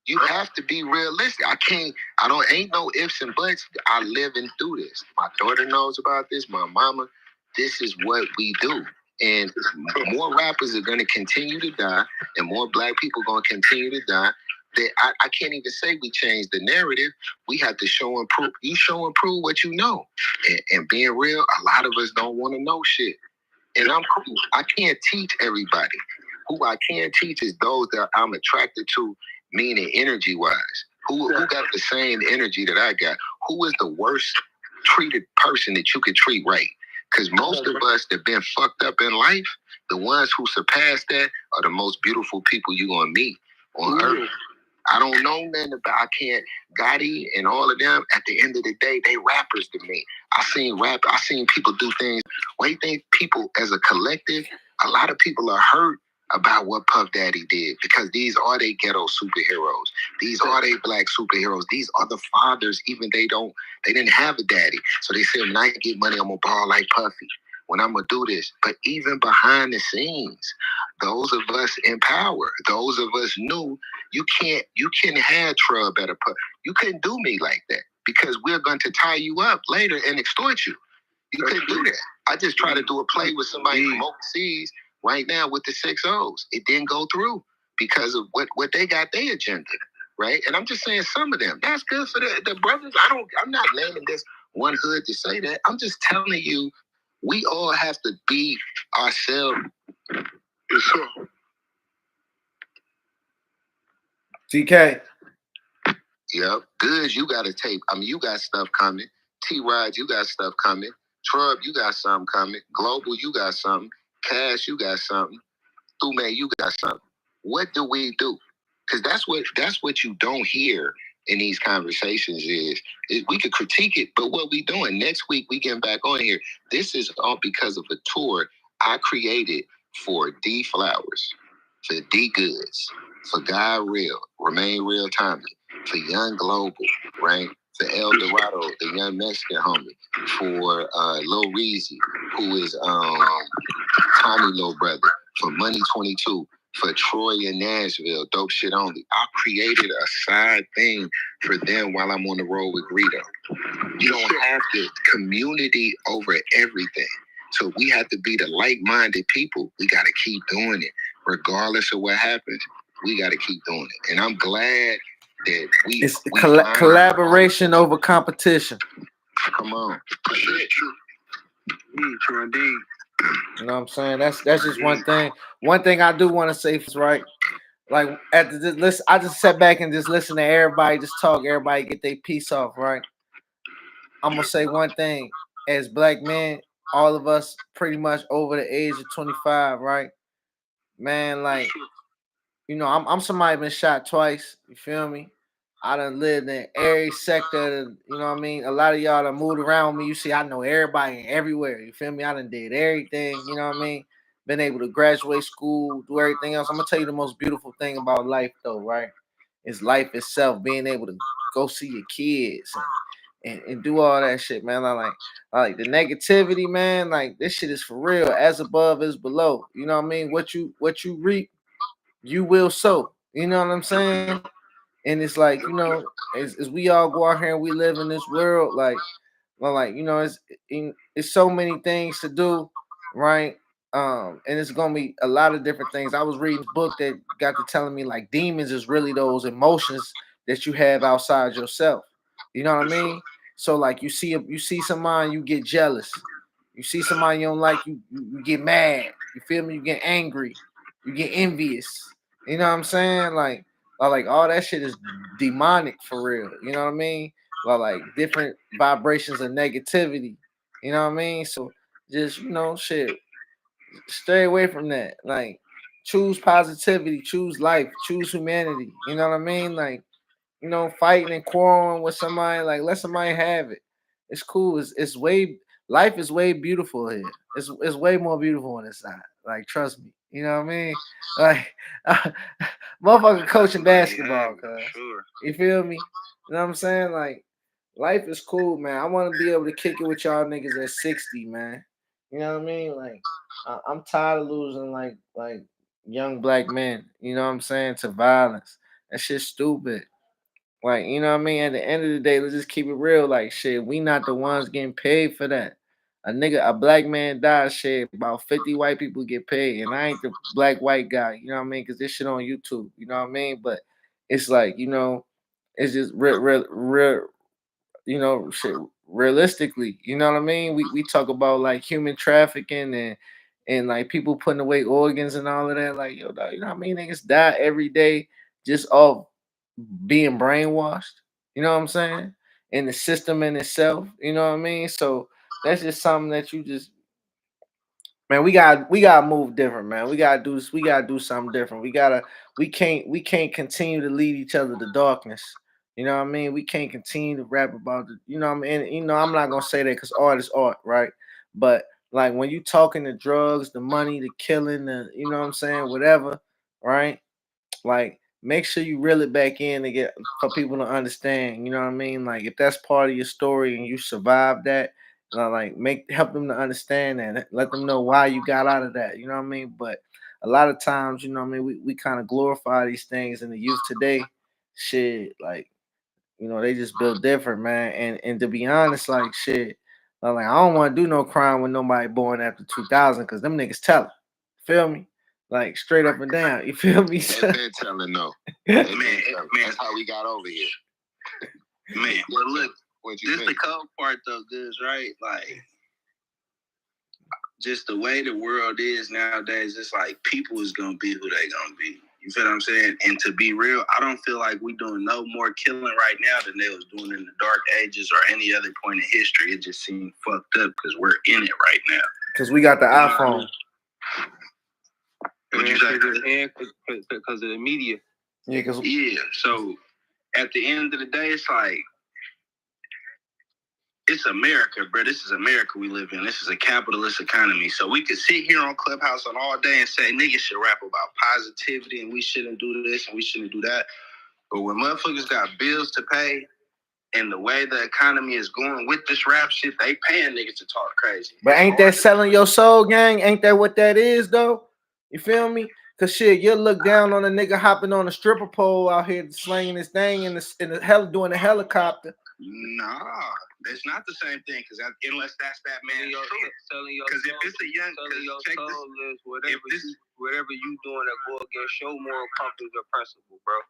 S2: You have to be realistic. Ain't no ifs and buts. I living through this. My daughter knows about this. My mama. This is what we do. And more rappers are going to continue to die, and more black people are going to continue to die. That I can't even say we changed the narrative. We have to show and prove. You show and prove what you know. And being real, a lot of us don't want to know shit. And I'm cool. I can't teach everybody. Who I can teach is those that I'm attracted to, meaning energy-wise. Who got the same energy that I got? Who is the worst treated person that you could treat right? Because most of us that been fucked up in life, the ones who surpass that are the most beautiful people you're going to meet on earth. I don't know nothing about, Gotti and all of them. At the end of the day, they rappers to me. I seen people do things. Why do you think people as a collective, a lot of people are hurt about what Puff Daddy did, because these are they ghetto superheroes. These are they black superheroes. These are the fathers, even they didn't have a daddy. So they say, when I get money, I'm gonna ball like Puffy. When I'm gonna do this. But even behind the scenes, those of us in power, those of us knew you can have Trub at a Puff. You couldn't do me like that, because we're going to tie you up later and extort you. You couldn't do that. I just tried to do a play with somebody from overseas right now with the 6-0s. It didn't go through because of what they got their agenda, right? And I'm just saying some of them. That's good for the brothers. I'm not naming this one hood to say that. I'm just telling you, we all have to be ourselves.
S4: Yes, sir.
S1: TK.
S2: Yep. Goodz, you got a tape. I mean, you got stuff coming. T-Rod, you got stuff coming. Trub, you got something coming. Global, you got something. Cash, you got something. Thume, you got something. What do we do? Because that's what you don't hear in these conversations is we could critique it, but what we doing? Next week we getting back on here. This is all because of a tour I created for D Flowers, for D Goodz, for God Real, Remain Real Tommy, for Young Global, right? For El Dorado, the young Mexican homie, for Lil Reezy, who is Tommy little brother, for Money 22, for Troy in Nashville, Dope Shit Only. I created a side thing for them while I'm on the road with Greedo. You don't have to community over everything. So we have to be the like-minded people. We got to keep doing it. Regardless of what happens, we got to keep doing it. And I'm glad that
S1: it's collaboration over competition.
S2: Come on.
S3: True indeed.
S1: You know what I'm saying? That's just one thing. One thing I do want to say is right. Like at this list, I just sat back and just listen to everybody just talk. Everybody get their piece off, right? I'm gonna say one thing. As black men, all of us pretty much over the age of 25, right? Man, like, you know, I'm somebody been shot twice. You feel me? I done lived in every sector. You know what I mean? A lot of y'all done moved around with me. You see, I know everybody everywhere. You feel me? I done did everything. You know what I mean? Been able to graduate school, do everything else. I'm gonna tell you the most beautiful thing about life, though, right? Is life itself. Being able to go see your kids and do all that shit, man. I like the negativity, man. Like this shit is for real. As above is below. You know what I mean? What you reap, you will sow. You know what I'm saying? And it's like, you know, as we all go out here and we live in this world, like you know, it's so many things to do, right? And it's gonna be a lot of different things. I was reading a book that got to telling me like demons is really those emotions that you have outside yourself. You know what I mean? So like you see somebody, you get jealous. You see somebody you don't like, you get mad. You feel me? You get angry. You get envious. You know what I'm saying? Like all that shit is demonic for real. You know what I mean? Like different vibrations of negativity. You know what I mean? So just, you know, shit, stay away from that. Like choose positivity, choose life, choose humanity. You know what I mean? Like, you know, fighting and quarreling with somebody, like let somebody have it. It's cool. It's way life is way beautiful here. It's way more beautiful on this side. Like trust me. You know what I mean? Like motherfucker coaching basketball, cuz.
S3: Sure.
S1: You feel me? You know what I'm saying? Like life is cool, man. I want to be able to kick it with y'all niggas at 60, man. You know what I mean? Like I'm tired of losing like young black men, you know what I'm saying, to violence. That shit's stupid. Like, you know what I mean? At the end of the day, let's just keep it real. Like, shit, we not the ones getting paid for that. A black man dies, shit, about 50 white people get paid. And I ain't the black white guy, you know what I mean? Because this shit on YouTube, you know what I mean? But it's like, you know, it's just real, you know, shit, realistically, you know what I mean? We talk about like human trafficking and like people putting away organs and all of that. Like, yo, dog, you know what I mean? Niggas die every day just off being brainwashed, you know what I'm saying? In the system in itself, you know what I mean? So that's just something that you just, man, we gotta move different, man. We gotta do this, we gotta do something different. We can't continue to lead each other to darkness. You know what I mean? We can't continue to rap about the, you know what I mean? And, you know, I'm not gonna say that because art is art, right? But like when you talking the drugs, the money, the killing, the, you know what I'm saying, whatever, right? Like make sure you reel it back in to get for people to understand. You know what I mean? Like if that's part of your story and you survived that, like help them to understand that. Let them know why you got out of that. You know what I mean? But a lot of times, you know what I mean, we kind of glorify these things in the youth today. Shit, like, you know, they just built different, man. And to be honest, like shit, like I don't want to do no crime with nobody born after 2000 because them niggas tell it. Feel me? Like straight up and down. You feel me?
S2: They've been telling no. Man, that's how we got over here.
S3: Man, but look,
S5: This the cold part though, Goodz, right? Like, just the way the world is nowadays, it's like people is gonna be who they gonna be. You feel what I'm saying? And to be real, I don't feel like we doing no more killing right now than they was doing in the dark ages or any other point in history. It just seemed fucked up because we're in it right now.
S1: Because we got the iPhone.
S5: What you say? Because of the media. Yeah. So at the end of the day, it's like, it's America, bro. This is America we live in. This is a capitalist economy. So we could sit here on Clubhouse on all day and say niggas should rap about positivity and we shouldn't do this and we shouldn't do that. But when motherfuckers got bills to pay and the way the economy is going with this rap shit, they paying niggas to talk crazy.
S1: But ain't that selling your soul, gang? Ain't that what that is, though? You feel me? Cause shit, you'll look down on a nigga hopping on a stripper pole out here slinging his thing in the hell doing a helicopter.
S5: Nah, it's not the same thing. Cause unless that's that man, because if it's a young, check this, whatever you doing that go against your moral compass or principle, bro.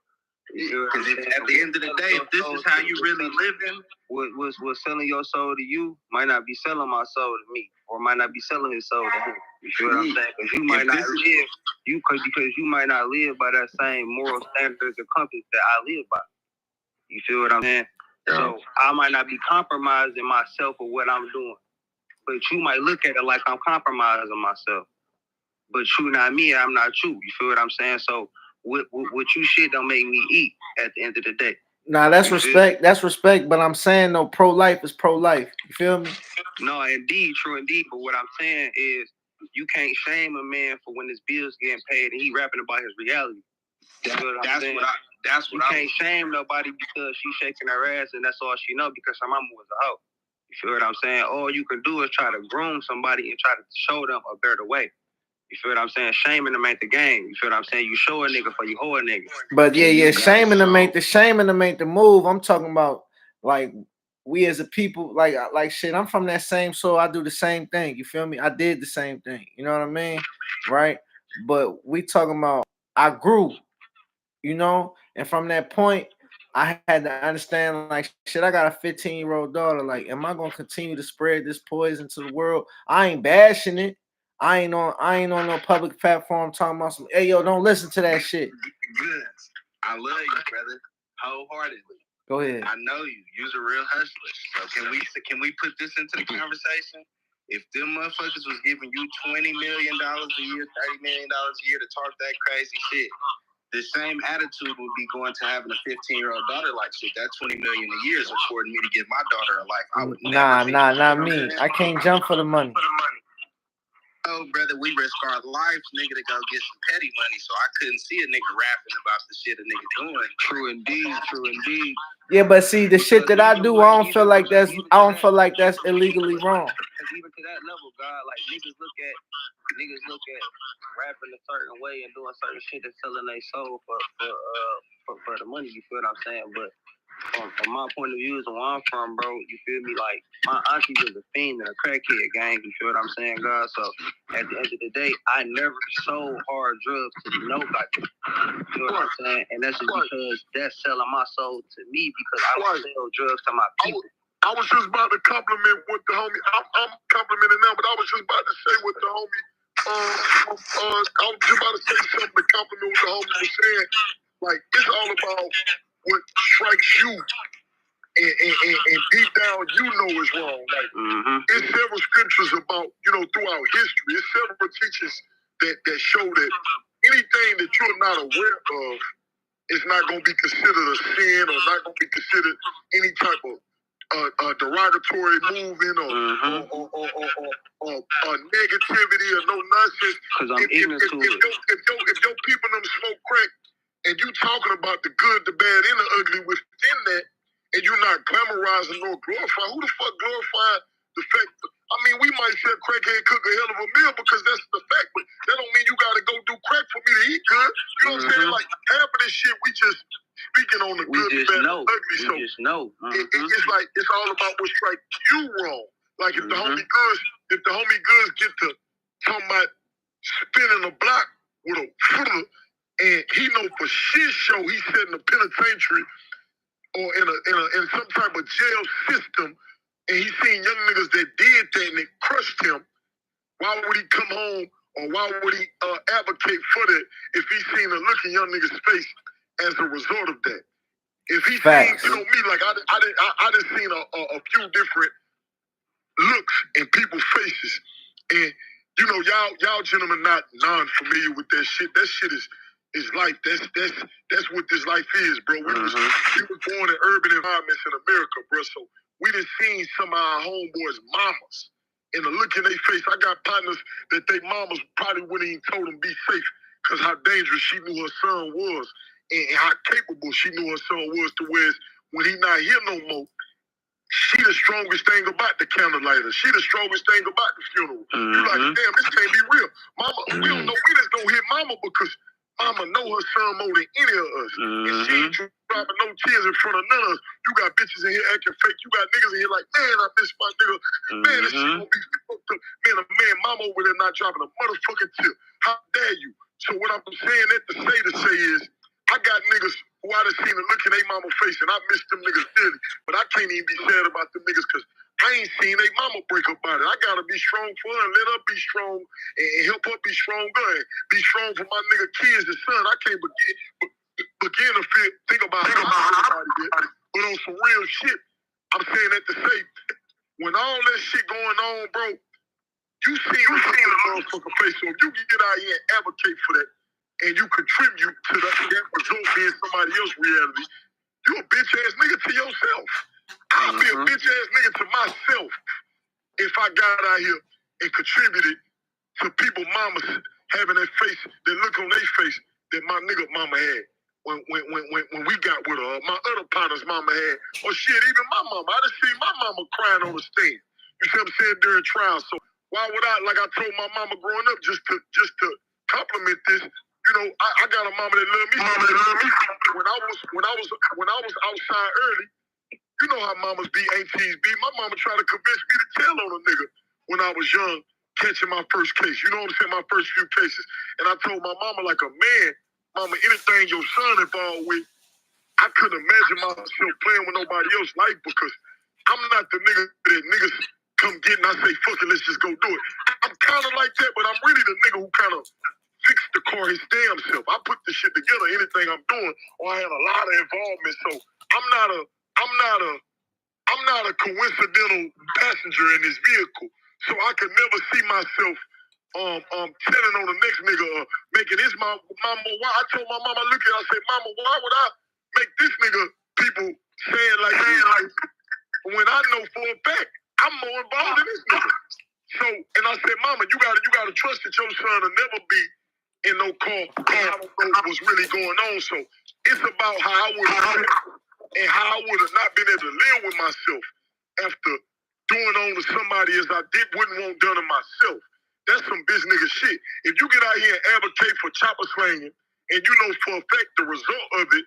S5: Because at the end of the day, if this is how you really living, what's selling your soul to you might not be selling my soul to me, or might not be selling his soul to him. You feel what I'm saying? Because you might not live, because you might not live by that same moral standards or compass that I live by. You feel what I'm saying? Yeah. So I might not be compromising myself with what I'm doing, but you might look at it like I'm compromising myself. But you not me, I'm not you. You feel what I'm saying? So what you shit don't make me eat at the end of the day.
S1: Nah, that's respect. That's respect. But I'm saying no, pro-life is pro-life. You feel me?
S5: No, indeed, true indeed. But what I'm saying is you can't shame a man for when his bills getting paid and he rapping about his reality. That's what I can't shame nobody because she's shaking her ass and that's all she know because her mama was a hoe. You feel what I'm saying? All you can do is try to groom somebody and try to show them a better way. You feel what I'm saying? Shaming them ain't the game. You feel what I'm saying? You show a nigga for you hoe a nigga.
S1: But yeah, shaming them ain't the move. I'm talking about like we as a people, like shit. I'm from that same soul. I do the same thing. You feel me? I did the same thing. You know what I mean? Right? But we talking about I grew, you know, and from that point, I had to understand like shit. I got a 15-year-old daughter. Like, am I gonna continue to spread this poison to the world? I ain't bashing it. I ain't on no public platform talking about some. Hey yo, don't listen to that shit.
S5: Good. I love you, brother, wholeheartedly.
S1: Go ahead.
S5: I know you. You's a real hustler. So can we put this into the conversation? If them motherfuckers was giving you $20 million a year, $30 million a year to talk that crazy shit, the same attitude would be going to having a 15-year-old daughter like shit. That $20 million a year is affording me to give my daughter a life. I would
S1: not me. I can't jump for the money.
S5: Oh, brother, we risk our lives, nigga, to go get some petty money. So I couldn't see a nigga rapping about the shit a nigga doing. True indeed.
S1: Yeah, but see, the shit that I do, I don't feel like that's illegally wrong.
S5: Because even to that level, God, like niggas look at rapping a certain way and doing certain shit that's selling their soul for the money. You feel what I'm saying? But from my point of view, is where I'm from, bro. You feel me? Like my auntie was a fiend and a crackhead gang. You feel what I'm saying, God? So at the end of the day, I never sold hard drugs to nobody. You feel what I'm saying? And that's just because that's selling my soul to me because I don't sell drugs to my people.
S4: I was just about to compliment what the homie. I'm complimenting now, but I was just about to say what the homie. I was just about to say something to compliment what the homie was saying. Like it's all about what strikes you, and deep down you know is wrong. Like it's several scriptures about throughout history. It's several teachings that show that anything that you're not aware of is not going to be considered a sin or not going to be considered any type of derogatory movement or negativity or no nonsense.
S5: Because I'm ignorant to it.
S4: If your people them smoke crack and you talking about the good, the bad, and the ugly within that, and you're not glamorizing nor glorifying, who the fuck glorifying the fact? I mean, we might say crackhead cook a hell of a meal because that's the fact, but that don't mean you got to go do crack for me to eat good. You know what I'm saying? Like half of this shit, we just speaking on the good, the bad, and the ugly. So it's like it's all about what strikes you wrong. Like if the homie Goodz get to talking about spinning a block with a footer, and he know for shit show he said in the penitentiary or in some type of jail system, and he seen young niggas that did that and it crushed him, why would he come home or why would he advocate for that if he seen a look in young niggas' face as a result of that? If he seen, you know me, like I done seen a few different looks in people's faces, and you know y'all gentlemen not non-familiar with that shit. That shit is life. That's what this life is, bro. We was born in urban environments in America, bro. So we done seen some of our homeboys' mamas, and the look in their face. I got partners that they mamas probably wouldn't even told them be safe because how dangerous she knew her son was, and how capable she knew her son was to where when he not here no more, she the strongest thing about the candlelighter. She the strongest thing about the funeral. You like, damn, this can't be real. Mama, we don't know. We just don't hit mama because mama know her son more than any of us. And she ain't dropping no tears in front of none of us. You got bitches in here acting fake. You got niggas in here like, man, I miss my nigga. Man, this shit gonna be fucked up. Man, mama over there not dropping a motherfucking tear. How dare you? So what I'm saying that to say is, I got niggas who I done seen a look in their mama face, and I miss them niggas dearly. But I can't even be sad about them niggas because I ain't seen their mama break up about it. I gotta be strong for her and let her be strong and help her be stronger and be strong for my nigga kids and son. I can't begin to think about how everybody did. But on some real shit, I'm saying that to say, when all that shit going on, bro, you seen the motherfucker face. So if you can get out here and advocate for that, and you contribute to that result being somebody else's reality, you a bitch ass nigga to yourself. I'll be a bitch ass nigga to myself if I got out here and contributed to people mamas having that face, that look on their face that my nigga mama had when we got with her, my other partner's mama had, or shit, even my mama. I done seen my mama crying on the stand. You see what I'm saying, during trial. So why would I, like I told my mama growing up, just to compliment this, you know, I got a mama that loved me. When I was outside early, you know how mamas be, aunties be. My mama tried to convince me to tell on a nigga when I was young, catching my first case. You know what I'm saying? My first few cases. And I told my mama like a man, mama, anything your son involved with, I couldn't imagine myself playing with nobody else's life because I'm not the nigga that niggas come get and I say, fuck it, let's just go do it. I'm kind of like that, but I'm really the nigga who kind of fix the car his damn self. I put the shit together, anything I'm doing, or I have a lot of involvement. So I'm not a coincidental passenger in this vehicle. So I could never see myself telling on the next nigga or making this mama. Why? I told my mama, look at her, I said, mama, why would I make this nigga people saying like when I know for a fact I'm more involved in this nigga. So, and I said, mama, you gotta trust that your son will never be in no car. I don't know what's really going on. So it's about how I would have and how I would have not been able to live with myself after doing on to somebody as I wouldn't want done to myself. That's some bitch nigga shit. If you get out here and advocate for chopper slanging, and you know for a fact the result of it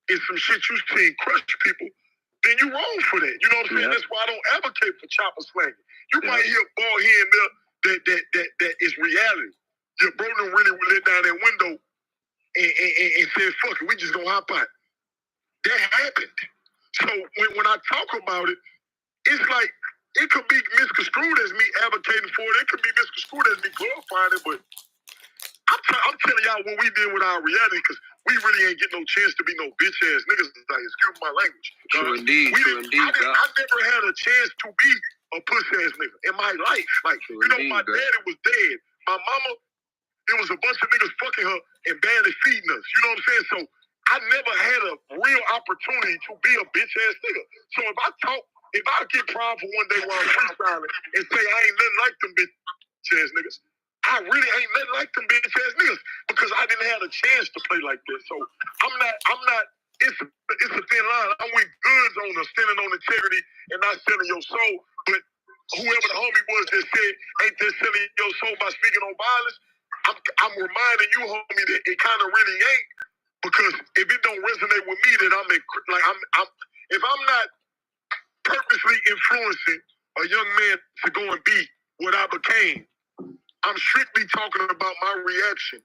S4: is some shit you seen crush people, then you wrong for that. You know what I'm saying? That's why I don't advocate for chopper slanging. You might hear a ball here and there that is reality. Your bro done really let down that window and said, fuck it, we just gonna hop out. That happened. So when I talk about it, it's like, it could be misconstrued as me advocating for it. It could be misconstrued as me glorifying it, but I'm telling y'all what we did with our reality, because we really ain't get no chance to be no bitch ass niggas. Excuse my language.
S3: True indeed.
S4: I never had a chance to be a pussy ass nigga in my life. Like, my daddy was dead. My mama, it was a bunch of niggas fucking her and barely feeding us. You know what I'm saying? So I never had a real opportunity to be a bitch ass nigga. So if I get proud for one day while I'm freestyling and say I ain't nothing like them bitch ass niggas, I really ain't nothing like them bitch ass niggas because I didn't have a chance to play like this. So I'm not. It's a thin line. I'm with Goodz on standing on integrity and not selling your soul. But whoever the homie was that said ain't just selling your soul by speaking on violence, I'm reminding you, homie, that it kind of really ain't. Because if it don't resonate with me, then if I'm not purposely influencing a young man to go and be what I became, I'm strictly talking about my reaction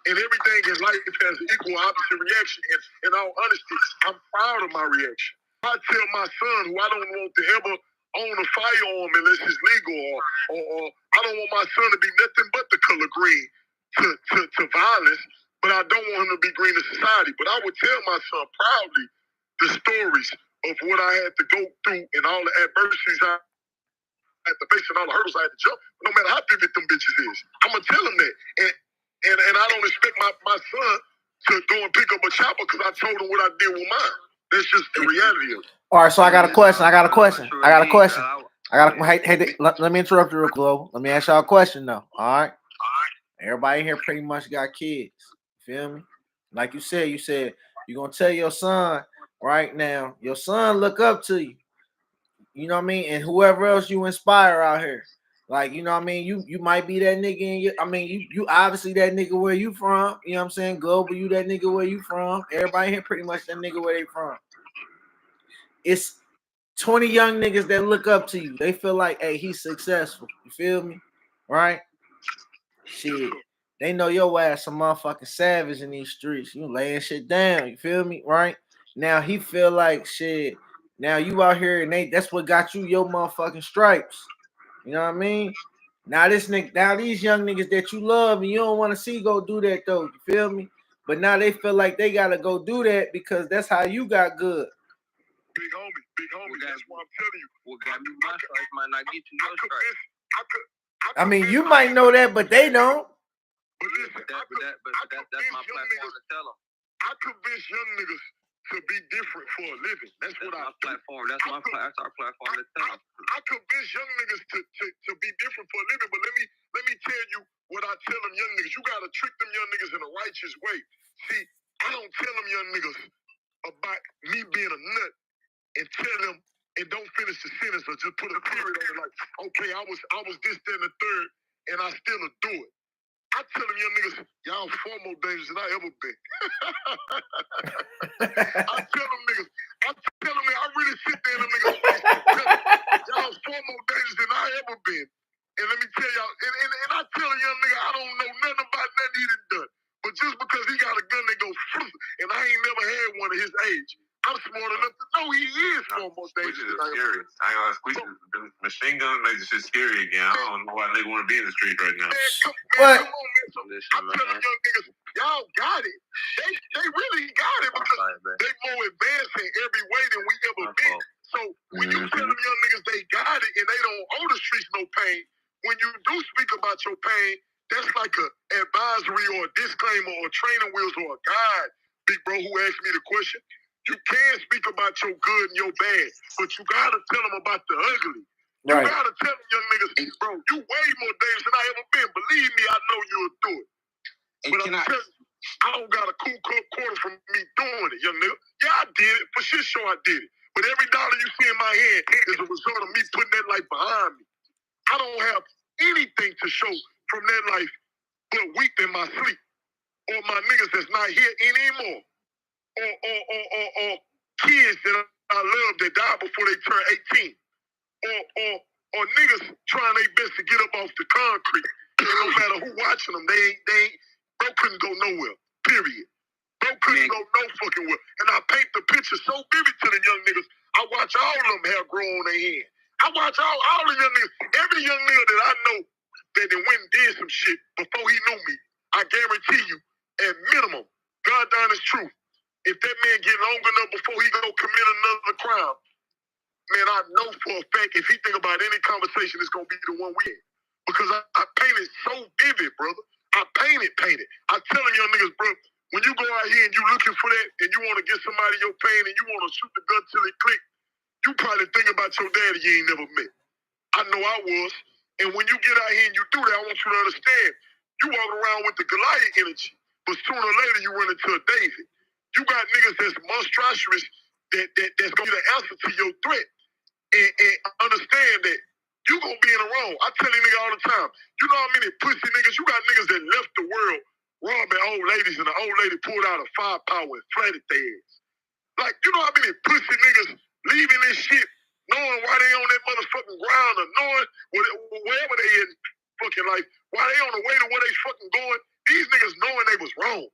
S4: And everything in life has an equal opposite reaction. And in all honesty, I'm proud of my reaction. I tell my son, who I don't want to ever own a firearm unless it's legal, or I don't want my son to be nothing but the color green to violence, but I don't want him to be green to society. But I would tell my son proudly the stories of what I had to go through and all the adversities I had to face and all the hurdles I had to jump. No matter how vivid them bitches is, I'm gonna tell him that. And I don't expect my son to go and pick up a chopper because I told him what I did with mine. That's just the reality of it.
S1: All right, so I got a question. Let me interrupt you real quick. Let me ask y'all a question though. All right. Everybody here pretty much got kids. You feel me? Like you said you're gonna tell your son right now. Your son look up to you. You know what I mean? And whoever else you inspire out here. Like, you know what I mean? You might be that nigga you obviously that nigga where you from. You know what I'm saying? Global, you that nigga where you from. Everybody here pretty much that nigga where they from. It's 20 young niggas that look up to you. They feel like, hey, he's successful. You feel me? Right? Shit. They know your ass a motherfucking savage in these streets. You laying shit down. You feel me? Right? Now he feel like shit. Now you out here and that's what got you your motherfucking stripes. You know what I mean? Now these young niggas that you love and you don't want to see go do that though. You feel me? But now they feel like they gotta go do that because that's how you got good.
S4: Big homie, that's what I'm telling you.
S3: What got me my stripes might not get you your stripes.
S1: I mean, you might know that, but they don't.
S4: But listen,
S3: that's my platform to tell them.
S4: I convince young niggas to be different for a living. That's what I do.
S3: That's our platform to tell them.
S4: I convince young niggas to be different for a living, but let me tell you what I tell them young niggas. You gotta trick them young niggas in a righteous way. See, I don't tell them young niggas about me being a nut and tell them and don't finish the sentence or just put a period on it like, okay, I was this, that, and the third, and I still do it. I tell them young niggas, y'all far more dangerous than I ever been. I tell them niggas, I really sit there in them niggas' face and tell them, y'all far more dangerous than I ever been. And let me tell y'all, and I tell a young nigga, I don't know nothing about nothing he done done. But just because he got a gun that goes, and I ain't never had one of his age, I'm smart enough to know he is far more dangerous than I ever been.
S2: I ain't gonna machine gun makes this shit scary again. I don't know why they want to be in the street right now.
S4: Man, come on, man. So I'm telling young niggas, y'all got it. They really got it because they more advanced in every way than we ever been. So when you tell them young niggas they got it and they don't owe the streets no pain, when you do speak about your pain, that's like a advisory or a disclaimer or training wheels or a guide, big bro who asked me the question. You can speak about your good and your bad, but you gotta tell them about the ugly. You gotta tell them young niggas, bro, you way more dangerous than I ever been. Believe me, I know you'll do it. But I don't got a cool quarter from me doing it, young nigga. Yeah, I did it. For sure I did it. But every dollar you see in my hand is a result of me putting that life behind me. I don't have anything to show from that life but weep in my sleep. Or my niggas that's not here anymore. Or kids that I love that died before they turned 18. Or niggas trying their best to get up off the concrete. And no matter who watching them, bro couldn't go nowhere. Period. Bro couldn't go no fucking well. And I paint the picture so vivid to the young niggas. I watch all of them hair grow on their head. I watch all the young niggas. Every young nigga that I know that they went and did some shit before he knew me, I guarantee you, at minimum, God darn is truth. If that man get long enough before he go commit another crime, man, I know for a fact if he think about any conversation, it's gonna be the one we had. Because I paint it so vivid, brother. I paint it. I tell them young niggas, bro, when you go out here and you looking for that and you want to get somebody your pain and you want to shoot the gun till it click, you probably think about your daddy you ain't never met. I know I was. And when you get out here and you do that, I want you to understand, you walk around with the Goliath energy, but sooner or later you run into a David. You got niggas that's monstrous that's gonna be the answer to your threat. And understand that you gonna be in the wrong. I tell you nigga all the time, you know how many pussy niggas, you got niggas that left the world robbing old ladies and the old lady pulled out a firepower and flatted their ass. Like, you know how many pussy niggas leaving this shit knowing why they on that motherfucking ground or knowing wherever they in fucking life, why they on the way to where they fucking going, These niggas knowing they was wrong.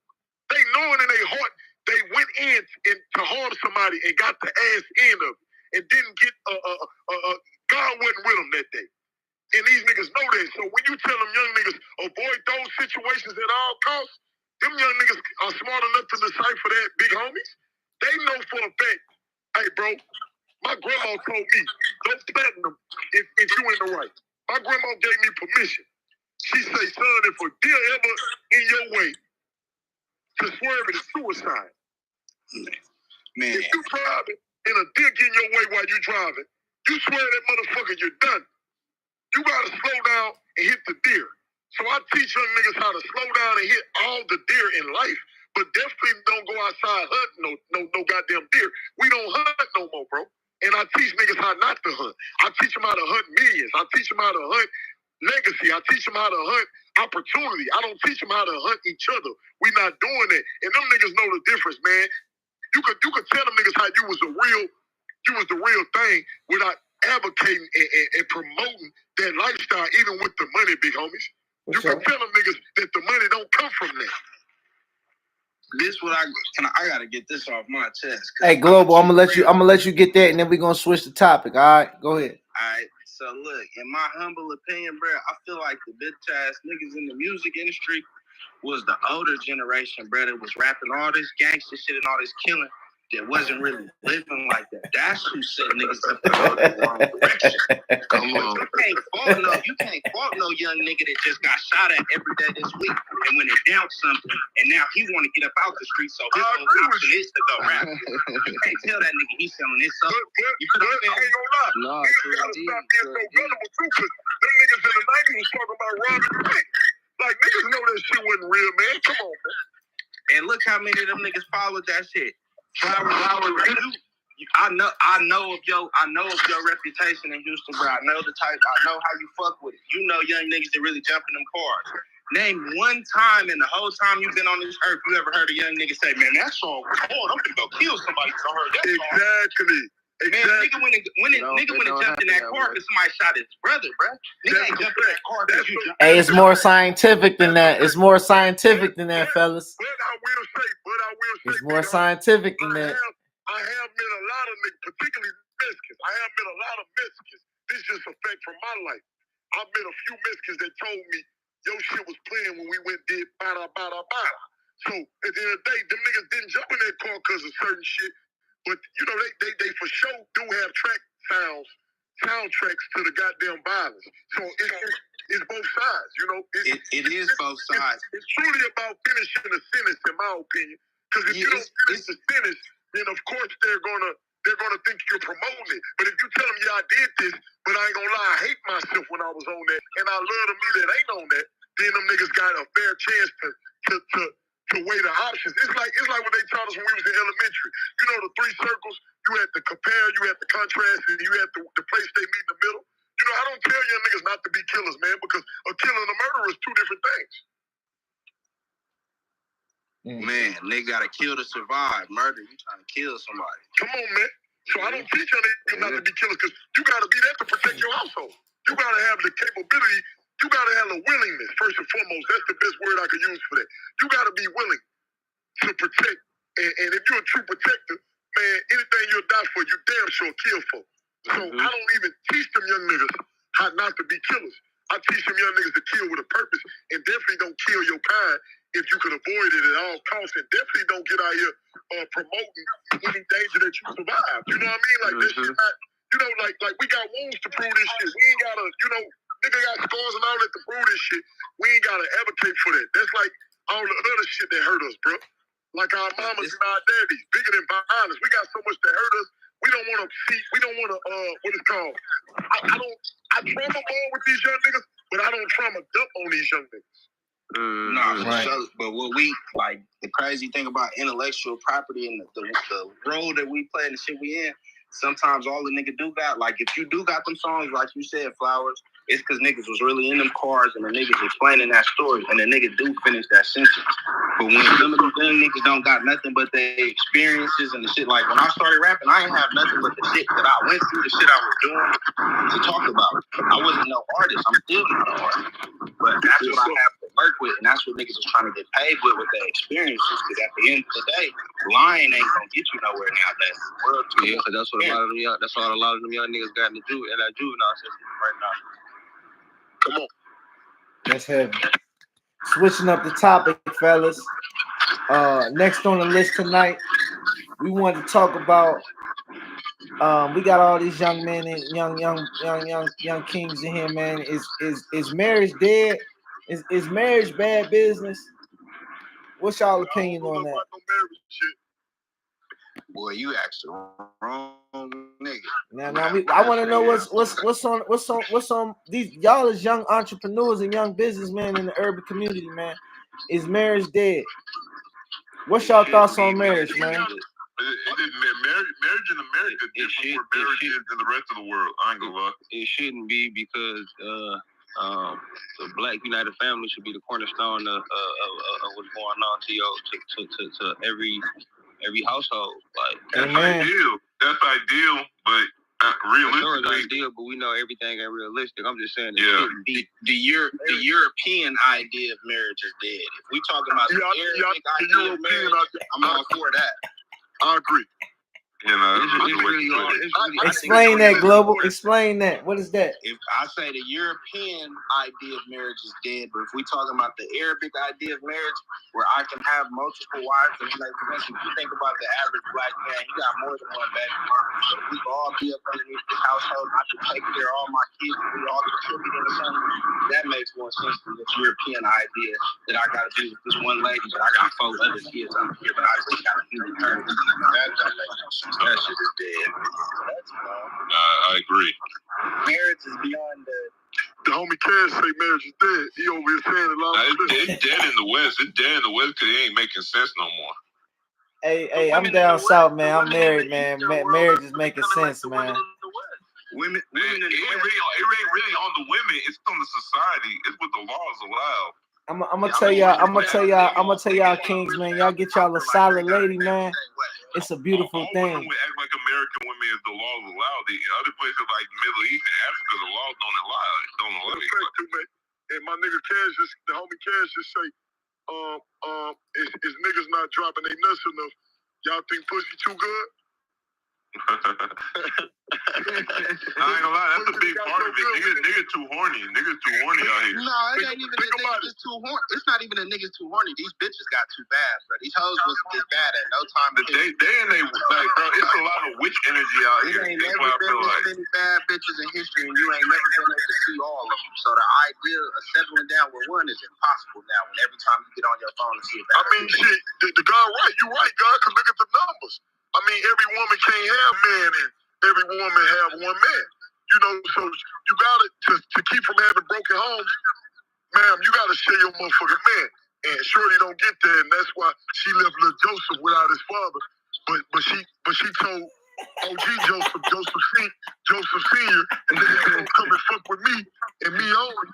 S4: They knowing in their heart they went in to harm somebody and got the ass end of it and didn't get God wasn't with them that day. And these niggas know that. So when you tell them young niggas avoid those situations at all costs, them young niggas are smart enough to decipher that, big homies. They know for a fact, hey bro, my grandma told me, don't threaten them if you in the right. My grandma gave me permission. She say, son, if a deer ever in your way, to swerve it is suicide.
S5: Man.
S4: If you driving and a deer get in your way while you driving, you swear that motherfucker, you're done. You gotta slow down and hit the deer. So I teach young niggas how to slow down and hit all the deer in life, but definitely don't go outside hunting no goddamn deer. We don't hunt no more, bro. And I teach niggas how not to hunt. I teach them how to hunt millions. I teach them how to hunt legacy. I teach them how to hunt opportunity. I don't teach them how to hunt each other. We not doing that. And them niggas know the difference, man. You could tell them niggas how you was the real thing without advocating and promoting that lifestyle, even with the money, big homies. You can tell them niggas that the money don't come from that.
S5: This what I gotta get this off my chest.
S1: Hey, Global, I'm gonna let you get that, and then we're gonna switch the topic. All right, go ahead.
S5: All right. So look, in my humble opinion, bro, I feel like the bitch ass niggas in the music industry was the older generation, bro, that was rapping all this gangster shit and all this killing that wasn't really living like that. That's who set niggas up to go the wrong direction.
S2: Come on.
S5: You can't fault no young nigga that just got shot at every day this week and when it down something and now he want to get up out the street, so his only option is to go rap. You can't tell that nigga he's selling this up. You could have
S4: I ain't gonna lie.
S5: No,
S4: niggas gotta stop being so gullible too, cause them niggas in the 90s was talking about robbing banks. Like niggas know that shit wasn't real, man. Come on, man.
S5: And look how many of them niggas followed that shit. I know of your reputation in Houston, bro. I know how you fuck with it. You know young niggas that really jump in them cars. Name one time in the whole time you've been on this earth you ever heard a young nigga say, man, that song was hard. I'm gonna go kill somebody because I heard that song.
S4: Exactly.
S5: Man, nigga when it jumped in that car because somebody shot his brother, bro. Nigga ain't jumped in that car because you jumped.
S1: Hey, it's more scientific than that. It's more scientific than that, fellas.
S4: But I will say,
S1: It's more scientific than that.
S4: I have met a lot of niggas, particularly Mexicans. I have met a lot of Mexicans. This just a fact from my life. I've met a few Mexicans that told me, your shit was playing when we went did bada, bada, bada. So at the end of the day, them niggas didn't jump in that car because of certain shit. But, you know, they for sure do have soundtracks to the goddamn violence. So it's both sides, you know.
S5: It is both sides.
S4: It's truly about finishing the sentence, in my opinion. Because if you don't finish the sentence, then of course they're gonna think you're promoting it. But if you tell them, yeah, I did this, but I ain't gonna lie, I hate myself when I was on that, and I love the me that ain't on that, then them niggas got a fair chance to weigh the options. It's like what they taught us when we was in elementary. You know the three circles, you had to compare, you had to contrast, and you had the place they meet in the middle. You know, I don't tell young niggas not to be killers, man, because a killer and a murderer is two different things.
S5: Man, they gotta kill to survive. Murder, you trying to kill somebody.
S4: Come on, man. So I don't teach young niggas not to be killers, because you gotta be there to protect your household. You gotta have the capability. You gotta have the willingness, first and foremost. That's the best word I could use for that. You gotta be willing to protect. And if you're a true protector, man, anything you'll die for, you damn sure kill for. So I don't even teach them young niggas how not to be killers. I teach them young niggas to kill with a purpose, and definitely don't kill your kind if you can avoid it at all costs, and definitely don't get out here promoting any danger that you survive. You know what I mean? Like this shit not, you know, like we got wounds to prove this shit. We ain't gotta, you know, nigga got scars and all that to prove this shit. We ain't gotta advocate for that. That's like all the other shit that hurt us, bro. Like our mamas and our daddies, bigger than violence. We got so much that hurt us. We don't want to see. We don't want to. What it's called? I trauma ball with these young niggas, but I don't trauma dump on these young niggas.
S5: Right. So, but what we like, the crazy thing about intellectual property and the role that we play and the shit we in, sometimes all the nigga do got, like if you do got them songs, like you said, Flowers, it's because niggas was really in them cars and the niggas explaining that story and the nigga do finish that sentence. But when some of these young niggas don't got nothing but their experiences and the shit, like when I started rapping, I ain't have nothing but the shit that I went through, the shit I was doing to talk about. I wasn't no artist. I'm still not an artist. But that's what I have to work with, and that's what niggas was trying to get paid with their experiences. Because at the end of the day, lying ain't gonna get you nowhere nowadays.
S3: Yeah, because that's what a lot of them young niggas got to do in that juvenile system right now.
S4: Come on.
S1: That's heavy. Switching up the topic, fellas. Next on the list tonight, we want to talk about. We got all these young men and young kings in here, man. Is marriage dead? Is marriage bad business? What's y'all opinion on that?
S5: Boy, you asked the wrong nigga.
S1: I want to know what's on these y'all as young entrepreneurs and young businessmen in the urban community, man. Is marriage dead? What's y'all thoughts on marriage, man?
S2: Marriage in America is different from marriage in the rest of the world. I ain't gonna lie.
S3: It shouldn't be because the Black United Family should be the cornerstone of what's going on to every household. Like
S2: that's ideal. That's ideal, but realistically,
S3: it's ideal, but we know everything ain't realistic. I'm just saying,
S5: the European idea of marriage is dead. If we talking about the Arabic idea of marriage, I'm all for that.
S4: I agree.
S2: You know,
S1: explain that, Global. Explain that. What is that?
S5: If I say the European idea of marriage is dead, but if we talking about the Arabic idea of marriage, where I can have multiple wives, and like, if you think about the average Black man, he got more than one baby mama. So if we can all be up underneath this household, I can take care of all my kids, and we all contribute into something. That makes more sense than this European idea that I got to be with this one lady, but I got 4 other kids over here, but I just got to be with her. That don't make no sense. That shit is dead.
S2: I agree.
S5: Marriage is beyond
S4: the homie Cash say marriage is dead. He over here saying a lot of
S2: it's dead in the West. It's dead in the West because it ain't making sense no more.
S1: Hey, I'm down south, man. I'm married, man. Marriage is making sense, man.
S2: Women it ain't really on the women. It's on the society. It's what the laws allow.
S1: I'm gonna tell y'all, kings, man. Y'all get y'all a solid lady, man. It's a beautiful thing.
S2: Women act like American women if the laws allow it. In other places like Middle East and Africa, the laws don't allow it.
S4: And my nigga Cash the homie Cash just say, is niggas not dropping their nuts enough? Y'all think pussy too good?
S2: I ain't gonna lie, that's a big part of it. Niggas too horny. Niggas too horny out here.
S5: No, it ain't even the niggas too horny. It's not even the niggas too horny. These bitches got too bad, bro. These hoes was this bad at no time.
S2: They and they like, bro. It's a lot of witch energy out here.
S5: It ain't never been this many bad bitches in history, and you ain't never been able to see all of them. So the idea of settling down with one is impossible now. When every time you get on your phone and see a bad
S4: shit, the guy right. You right, God. Cause look at the numbers. I mean, every woman can't have men and every woman have one man. You know, so you gotta to keep from having broken homes, ma'am, you gotta share your motherfucking man. And Shorty don't get that, and that's why she left little Joseph without his father. But she told OG Joseph Senior, and niggas gonna come and fuck with me and me only.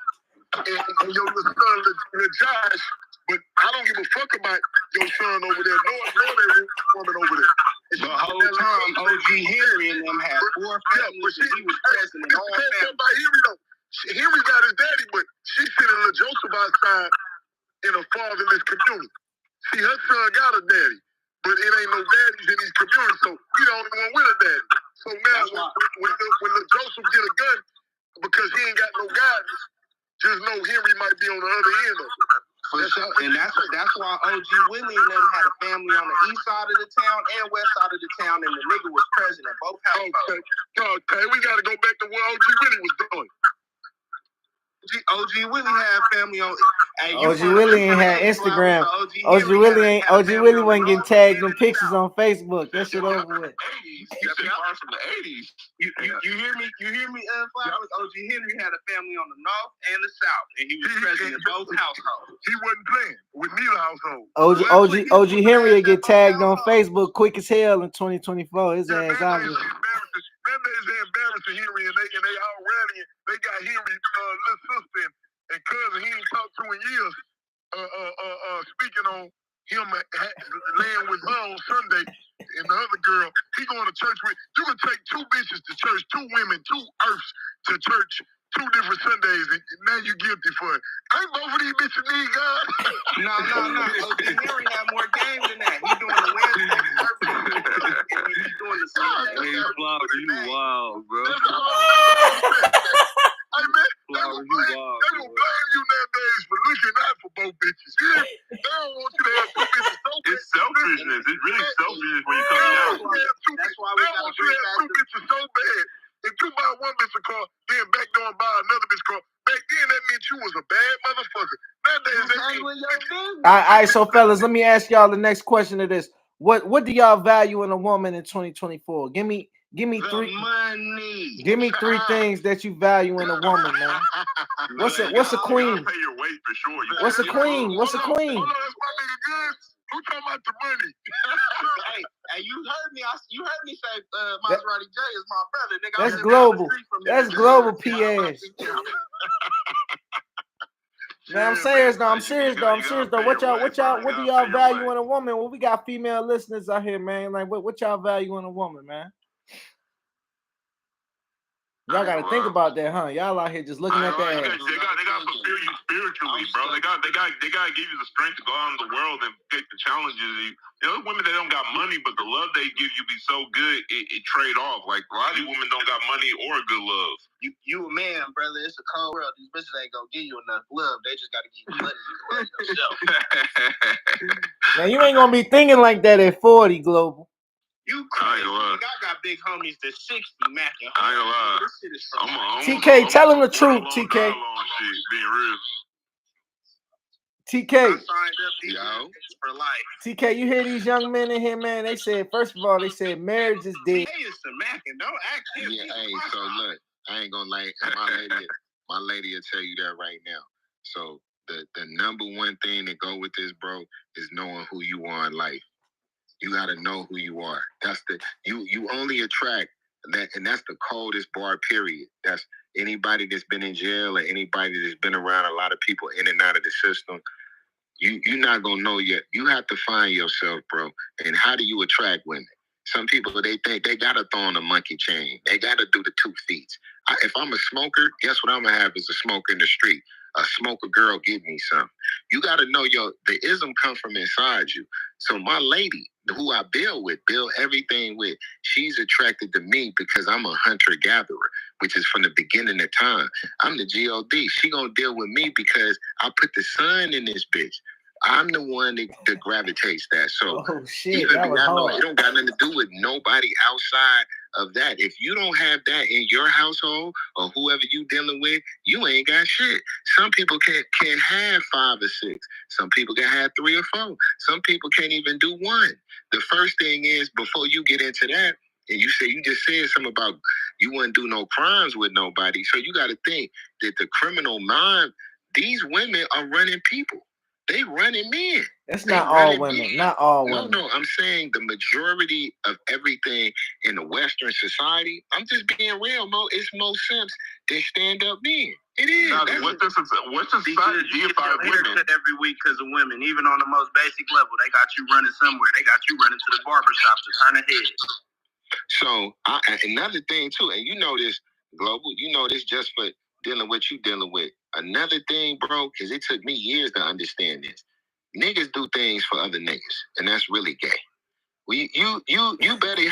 S4: And your little son, little Josh, but I don't give a fuck about your son over there, nor that woman over there.
S5: The whole time, OG Henry and them had 4 families, and he was present in all families.
S4: Henry got his daddy, but she's sitting little Joseph outside in a fatherless community. See, her son got a daddy, but it ain't no daddies in these communities, so he the only one with a daddy. So now, when little Joseph get a gun, because he ain't got no guidance, just know Henry might be on the other end of it.
S5: For sure. And that's why OG Willie and them had a family on the east side of the town and west side of the town, and the nigga was present in both households.
S4: Okay, we gotta go back to what OG Willie was doing.
S5: OG Willie had family on.
S1: OG Willie ain't had Instagram. OG Willie wasn't getting tagged in pictures on Facebook. That shit over with.
S2: From the 80s.
S5: You hear me? You hear me? Flowers. OG Henry had a family on the north and the south, and he was present in both households.
S4: He wasn't playing with neither household.
S1: OG Henry would get tagged on Facebook quick as hell in 2024. His ass out here.
S4: Remember, it's embarrassing Henry, and they all rallying. They got Henry, little sister and cousin he ain't talked to in years. Speaking on him laying with her on Sunday, and the other girl, he going to church with. You can take 2 bitches to church, 2 women, 2 earths to church 2 different Sundays, and now you guilty for it. Ain't both of these bitches need God?
S5: No. OG Henry had more game than that. He doing the Wednesday service, and he doing the Sunday service.
S2: Flower, you wild, bro.
S4: Hey man, they will blame you nowadays for looking out for both bitches. Yeah, they don't want you to have 2 bitches.
S2: It's selfishness. It's really selfishness when you come out.
S5: That's why we got to bring back
S4: 2 bitches so bad. If you buy one bitch a car, then back door and buy another bitch car, back then that meant you was a bad motherfucker. Nowadays,
S1: all right, so fellas, let me ask y'all the next question of this. What do y'all value in a woman in 2024? Give me three
S5: money.
S1: Give me 3 things that you value in a woman, man. What's a queen?
S2: Pay your weight for sure.
S1: What's a queen? What's a queen?
S4: Hold on, that's my nigga Goodz. Who talking about the money?
S5: Hey, you heard me. You heard me say Maserati J is my brother, nigga.
S1: That's global. That's global, PS. Man, I'm serious though. I'm serious though. What do y'all value in a woman? Well, we got female listeners out here, man. Like, what y'all value in a woman, man? Y'all gotta think about that, huh? Y'all out here just looking at that.
S2: They got to fulfill you spiritually, bro. They got to give you the strength to go out in the world and take the challenges. You know, women that don't got money, but the love they give you be so good, it trade off. Like a lot of these women don't got money or good love.
S5: You a man, brother. It's a cold world. These bitches ain't gonna give you enough love. They just gotta give you money to love yourself.
S1: Man, you ain't gonna be thinking like that at 40, Global.
S5: You crazy. I got big homies that's 60 macking.
S2: I ain't gonna lie.
S5: This shit is for
S1: TK, tell him the truth, TK.
S2: Being real.
S1: TK.
S5: I signed up for life.
S1: TK, you hear these young men in here, man? They said, first of all, marriage is dead.
S5: Hey, it's the macking. Don't act here.
S2: Yeah, hey, so look, I ain't gonna lie. My lady will tell you that right now. So the number one thing that go with this, bro, is knowing who you are in life. You gotta know who you are. That's you only attract that, and that's the coldest bar, period. That's anybody that's been in jail or anybody that's been around a lot of people in and out of the system. You're not gonna know yet. You have to find yourself, bro. And how do you attract women? Some people, they think they gotta throw on a monkey chain. They gotta do the 2 feet. If I'm a smoker, guess what I'm gonna have is a smoker in the street. A smoker girl, give me some. You gotta know the ism come from inside you. So my lady, who I build everything with, she's attracted to me because I'm a hunter-gatherer, which is from the beginning of time. I'm the G.O.D. She gonna deal with me because I put the sun in this bitch. I'm the one that gravitates that. So
S1: shit, that was hard.
S2: It don't got nothing to do with nobody outside of that. If you don't have that in your household or whoever you dealing with, you ain't got shit. Some people can't have 5 or 6. Some people can have 3 or 4. Some people can't even do 1. The first thing is, before you get into that, and you just said something about you wouldn't do no crimes with nobody. So you got to think that the criminal mind, these women are running people. They running men.
S1: That's not all women. Not all women.
S2: No, I'm saying the majority of everything in the Western society, I'm just being real, Mo. It's more simps than stand-up men. It is. What's the society deify women?
S5: Every week because of women, even on the most basic level. They got you running somewhere. They got you running to the barbershop to turn ahead.
S2: So, another thing, too, and you know this, Global, you know this just for dealing with you dealing with. Another thing, bro, because it took me years to understand this. Niggas do things for other niggas, and that's really gay. You better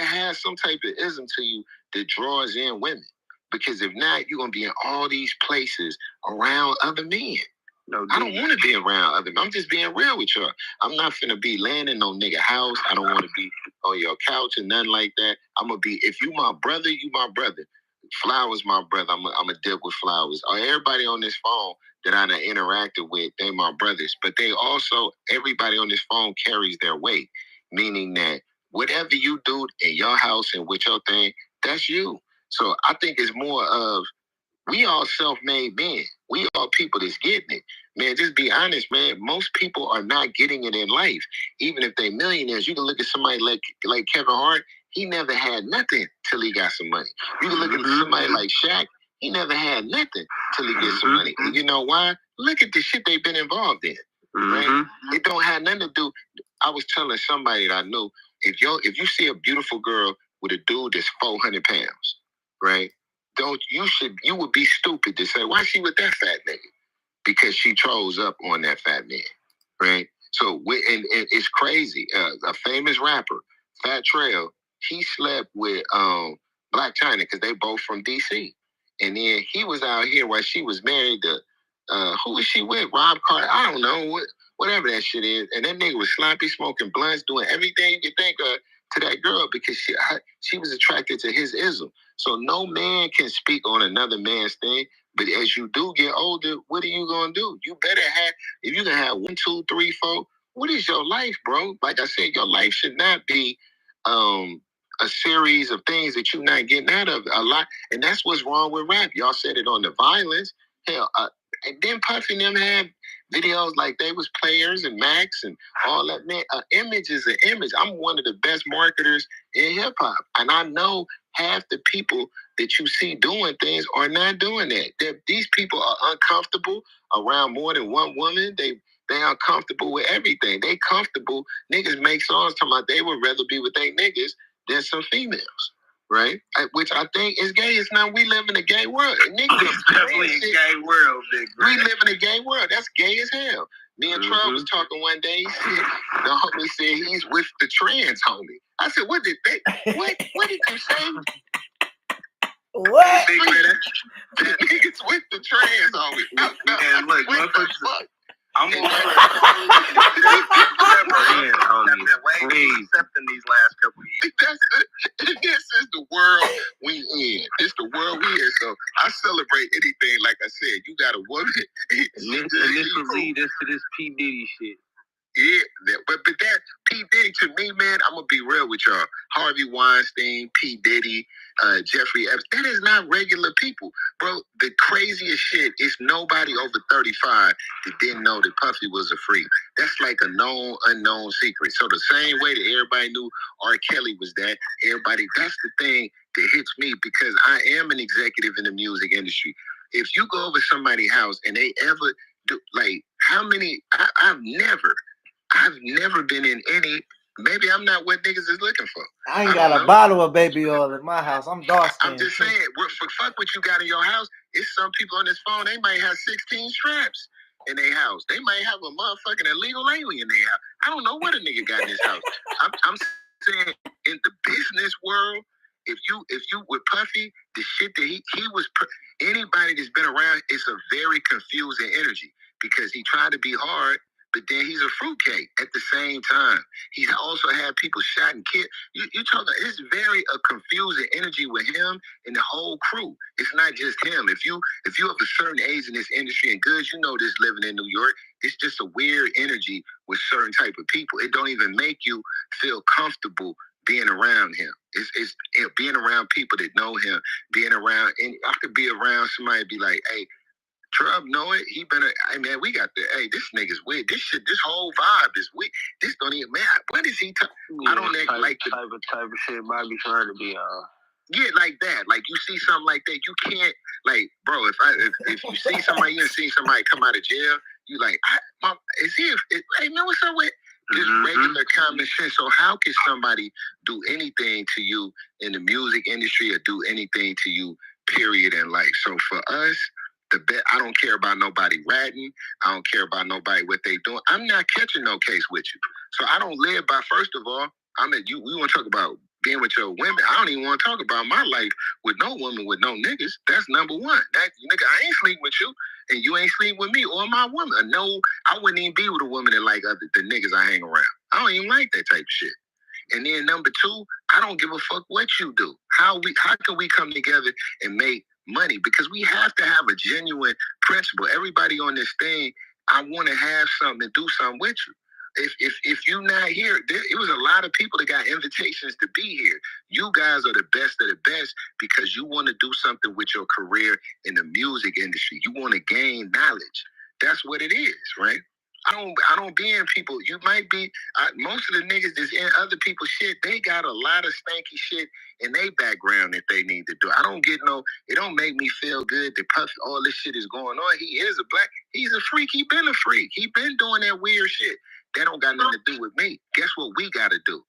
S2: have some type of ism to you that draws in women. Because if not, you're gonna be in all these places around other men. No, I don't want to be around other men. I'm just being real with y'all. I'm not finna be laying in no nigga house. I don't want to be on your couch and nothing like that. I'm gonna be, if you my brother, you my brother. Flowers, my brother. I'm a dip with Flowers. Everybody on this phone that I done interacted with, they my brothers. But they also, everybody on this phone carries their weight. Meaning that whatever you do in your house and with your thing, that's you. So I think it's more of, we all self-made men. We all people that's getting it. Man, just be honest, man. Most people are not getting it in life. Even if they millionaires, you can look at somebody like Kevin Hart. He never had nothing till he got some money. You can look at somebody like Shaq. He never had nothing till he gets some money. And you know why? Look at the shit they've been involved in. Right? It don't have nothing to do. I was telling somebody that I knew, if you see a beautiful girl with a dude that's 400 pounds, right? you would be stupid to say, why she with that fat nigga? Because she chose up on that fat man, right? So, and it's crazy. A famous rapper, Fat Trail, he slept with Black China because they both from DC. And then he was out here while she was married to, who was she with? Rob Carter? I don't know, whatever that shit is. And that nigga was sloppy, smoking blunts, doing everything you could think of to that girl because she was attracted to his ism. So no man can speak on another man's thing. But as you do get older, what are you gonna do? You better have, if you can have 1, 2, 3, 4, what is your life, bro? Like I said, your life should not be a series of things that you're not getting out of a lot. And that's what's wrong with rap. Y'all said it on the violence. Hell, and then Puffy and them had videos like they was Players and Max and all that. Man, image is an image. I'm one of the best marketers in hip hop. And I know half the people that you see doing things are not doing that. These people are uncomfortable around more than one woman. They uncomfortable with everything. They comfortable. Niggas make songs talking about they would rather be with their niggas than some females. Right? Which I think is gay. It's not, we live in a gay world. Niggas
S3: definitely a gay world, big bro.
S2: We live in a gay world. That's gay as hell. Me and Trump was talking one day. He said, the homie said he's with the trans homie. I said, what did you say?
S1: What?
S2: That nigga's with the trans homie.
S3: Man, look, motherfuckers. I'm gonna accepting these last couple of years.
S2: This is the world we in. It's the world we in. So I celebrate anything. Like I said, you got a woman.
S3: And this will lead us to this P. Diddy shit.
S2: Yeah, but that P. Diddy, to me, man, I'm gonna be real with y'all. Harvey Weinstein, P. Diddy, Jeffrey Epstein, that is not regular people. Bro, the craziest shit is nobody over 35 that didn't know that Puffy was a freak. That's like a known, unknown secret. So the same way that everybody knew R. Kelly was that, that's the thing that hits me because I am an executive in the music industry. If you go over somebody's house and they ever do, like, how many, I've never been in any. Maybe I'm not what niggas is looking for.
S1: I ain't got a bottle of baby oil in my house. I'm dark skinned.
S2: I'm just saying, fuck what you got in your house. It's some people on this phone, they might have 16 straps in their house. They might have a motherfucking illegal alien in their house. I don't know what a nigga got in his house. I'm saying, in the business world, if you with Puffy, the shit that he was, anybody that's been around, it's a very confusing energy because he tried to be hard, but then he's a fruitcake at the same time. He also had people shot and killed. You talking? It's very a confusing energy with him and the whole crew. It's not just him. If you have a certain age in this industry and Goodz, you know this living in New York, it's just a weird energy with certain type of people. It don't even make you feel comfortable being around him. It's being around people that know him, being around, and I could be around somebody be like, hey, Trump know it. He been hey man, we got this nigga's weird. This shit, this whole vibe is weird. This don't even man. What is he I don't like the
S3: type of shit might be trying to be
S2: yeah, like that. Like you see something like that, you can't like, bro. If you see somebody, you see somebody come out of jail, you like, hey man, what's up with just regular common sense? So how can somebody do anything to you in the music industry or do anything to you, period, in life? So for us, I don't care about nobody ratting. I don't care about nobody what they doing. I'm not catching no case with you. So I don't live by, first of all, we want to talk about being with your women. I don't even want to talk about my life with no woman, with no niggas. That's number one. That nigga, I ain't sleeping with you, and you ain't sleeping with me or my woman. No, I wouldn't even be with a woman that like the niggas I hang around. I don't even like that type of shit. And then number two, I don't give a fuck what you do. How can we come together and make money? Because we have to have a genuine principle. Everybody on this thing, I want to have something to do something with you. If you're not here, it was a lot of people that got invitations to be here. You guys are the best of the best because you want to do something with your career in the music industry. You want to gain knowledge. That's what it is, right? I don't be in people. You might be, most of the niggas that's in other people's shit, they got a lot of stanky shit in their background that they need to do. I don't get it don't make me feel good that Puffy, all this shit is going on. He is he's a freak. He been a freak. He been doing that weird shit. That don't got nothing to do with me. Guess what we got to do?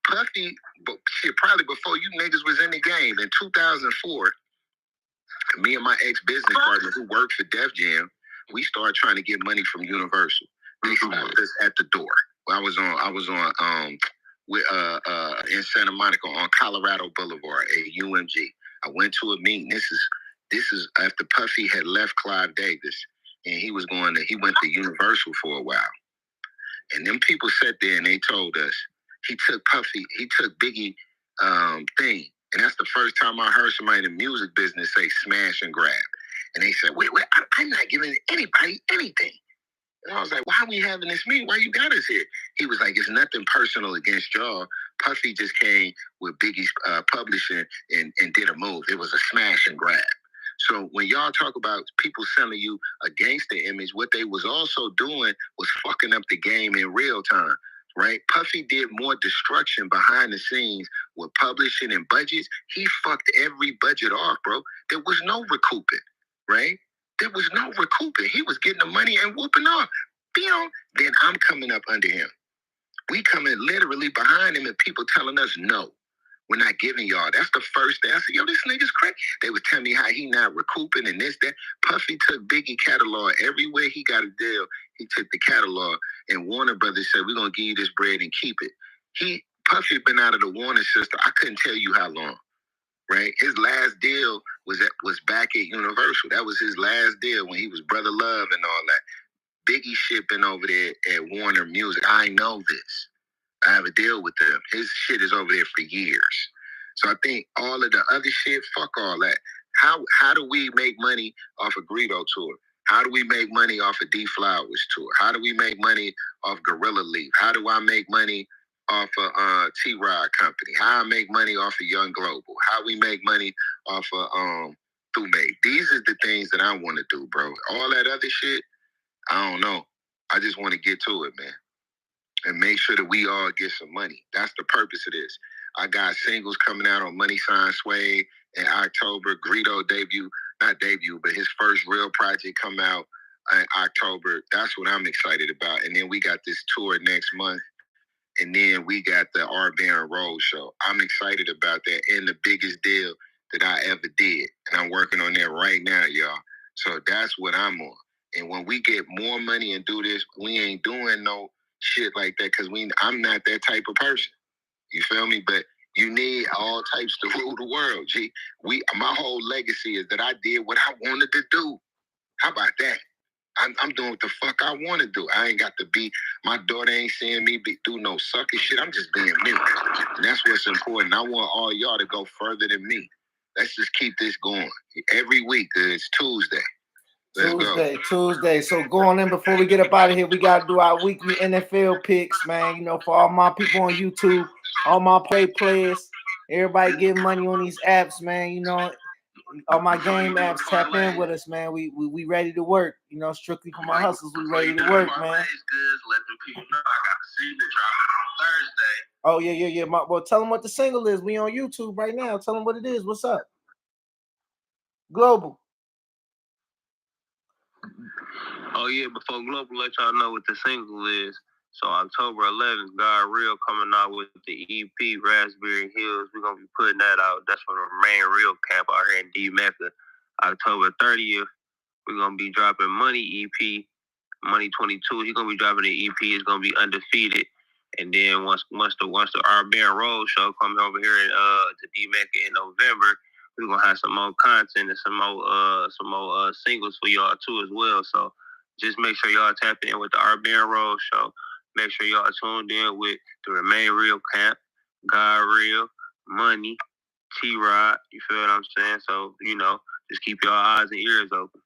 S2: Puffy, shit, probably before you niggas was in the game in 2004, Me and my ex-business partner who worked for Def Jam, we started trying to get money from Universal. They stopped us at the door. I was on in Santa Monica on Colorado Boulevard at UMG. I went to a meeting. This is after Puffy had left Clive Davis, and he went to Universal for a while. And them people sat there and they told us he took Biggie thing. And that's the first time I heard somebody in the music business say smash and grab. And they said, wait, I'm not giving anybody anything. And I was like, why are we having this meeting? Why you got us here? He was like, it's nothing personal against y'all. Puffy just came with Biggie's publishing and did a move. It was a smash and grab. So when y'all talk about people selling you a gangster image, what they was also doing was fucking up the game in real time, right? Puffy did more destruction behind the scenes with publishing and budgets. He fucked every budget off, bro. There was no recouping, right? There was no recouping. He was getting the money and whooping off. Then I'm coming up under him. We coming literally behind him and people telling us no. We're not giving y'all. That's the first thing. I said, yo, this nigga's crazy. They would tell me how he not recouping and this, that. Puffy took Biggie catalog. Everywhere he got a deal, he took the catalog. And Warner Brothers said, we're going to give you this bread and keep it. Puffy been out of the Warner system. I couldn't tell you how long, right? His last deal was back at Universal. That was his last deal when he was Brother Love and all that. Biggie shipping over there at Warner Music. I know this. I have a deal with them. His shit is over there for years. So I think all of the other shit, fuck all that. How do we make money off of Greedo tour? How do we make money off of D Flowers tour? How do we make money off Gorilla Leaf? How do I make money off of T-Rod Company? How I make money off of Young Global? How we make money off of Thume? These are the things that I want to do, bro. All that other shit, I don't know. I just want to get to it, man. And make sure that we all get some money. That's the purpose of this. I got singles coming out on Money Sign Sway in October. Greedo but his first real project come out in October. That's what I'm excited about. And then we got this tour next month. And then we got the R Baron Road show. I'm excited about that. And the biggest deal that I ever did. And I'm working on that right now, y'all. So that's what I'm on. And when we get more money and do this, we ain't doing no shit like that because I'm not that type of person. You feel me? But you need all types to rule the world, G. My whole legacy is that I did what I wanted to do. How about that? I'm doing what the fuck I want to do. I ain't got to be, my daughter ain't seeing me do no sucker shit. I'm just being me. And that's what's important. I want all y'all to go further than me. Let's just keep this going. Every week, it's Tuesday.
S1: Tuesday. So going in before we get up out of here, we got to do our weekly NFL picks, man. You know, for all my people on YouTube, all my players, everybody getting money on these apps, man. You know, all my game apps, tap in with us, man. We ready to work. You know, strictly for my hustles, we ready to work, man. Oh yeah. Well, tell them what the single is. We on YouTube right now. Tell them what it is. What's up? Global.
S3: Oh yeah, before Global, let y'all know what the single is. So October 11th, God Real coming out with the EP Raspberry Hills. We're gonna be putting that out. That's from the main Real camp out here in D Mecca. October 30th, we're gonna be dropping Money EP, Money 22. He's gonna be dropping the EP. It's gonna be Undefeated. And then once the R Baron Road show comes over here to D Mecca in November, we're gonna have some more content and some more singles for y'all too as well. So just make sure y'all tap in with the R Baron Road show. Make sure y'all tuned in with the Remain Real Camp, God Real, Money, T-Rod. You feel what I'm saying? So, you know, just keep your eyes and ears open.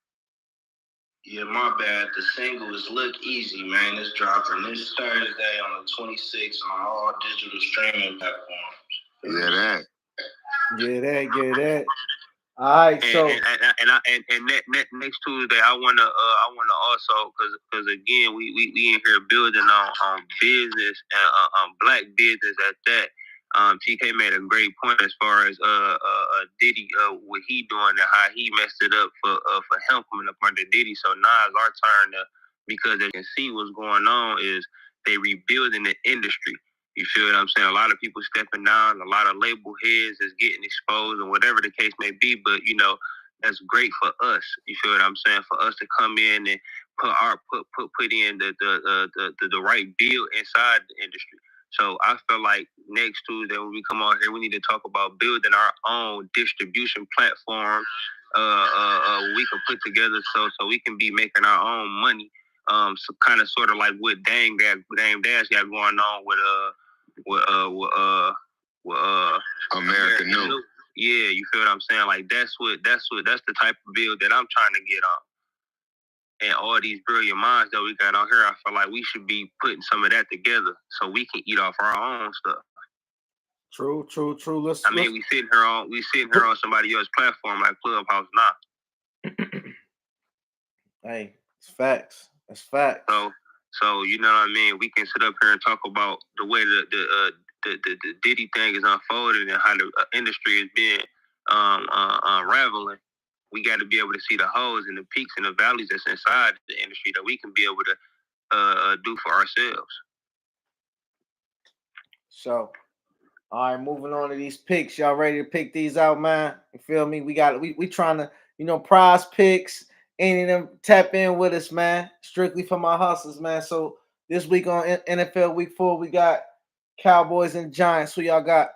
S3: Yeah, my bad. The single is Look Easy, man. It's dropping this Thursday on the 26th on all digital streaming platforms.
S1: Get that. All right, so
S3: next Tuesday I wanna also because again we in here building on business and black business at that. TK made a great point as far as Diddy what he doing and how he messed it up for him coming up under Diddy. So now it's our turn to, because they can see what's going on is they rebuilding the industry. You feel what I'm saying? A lot of people stepping down, a lot of label heads is getting exposed, and whatever the case may be. But, you know, that's great for us. You feel what I'm saying? For us to come in and put in the right bill inside the industry. So I feel like next Tuesday when we come on here, we need to talk about building our own distribution platform. We can put together so we can be making our own money. So kind of sort of like what Dame Dash got going on with American New. Yeah, you feel what I'm saying? Like that's the type of build that I'm trying to get on. And all these brilliant minds that we got on here, I feel like we should be putting some of that together so we can eat off our own stuff.
S1: True.
S3: We sitting here on somebody else's platform like Clubhouse now.
S1: Hey, it's facts. It's facts.
S3: So you know what I mean? We can sit up here and talk about the way the Diddy thing is unfolding and how the industry is being unraveling. We got to be able to see the holes and the peaks and the valleys that's inside the industry that we can be able to do for ourselves.
S1: So, all right, moving on to these picks. Y'all ready to pick these out, man? You feel me? We trying to, prize picks. Any of them tap in with us, man. Strictly for my hustlers, man. So this week on NFL Week 4, we got Cowboys and Giants. Who y'all got?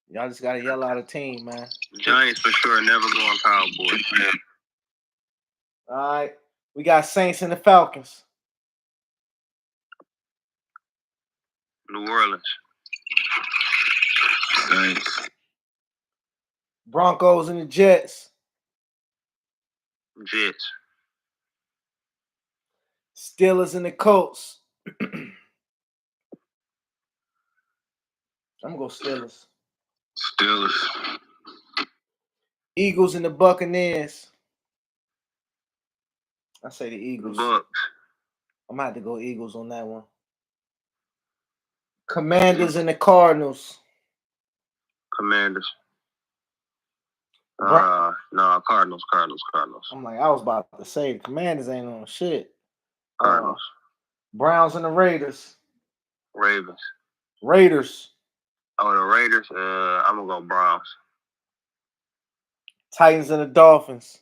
S1: Y'all just got to yell out a team, man.
S3: Giants for sure. Never going Cowboys.
S1: All right. We got Saints and the Falcons.
S3: New Orleans.
S2: Saints.
S1: Broncos and the Jets.
S3: Jets.
S1: Steelers and the Colts. I'm going to go Steelers.
S2: Steelers.
S1: Eagles and the Buccaneers. I say the Eagles.
S3: Bucks.
S1: I'm going to have to go Eagles on that one. Commanders and the Cardinals.
S3: Commanders. No, Cardinals.
S1: I'm like, I was about to say the Commanders ain't on shit.
S3: Cardinals.
S1: Browns and the Raiders.
S3: Ravens.
S1: Raiders.
S3: Oh, the Raiders. I'm gonna go Browns.
S1: Titans and the Dolphins.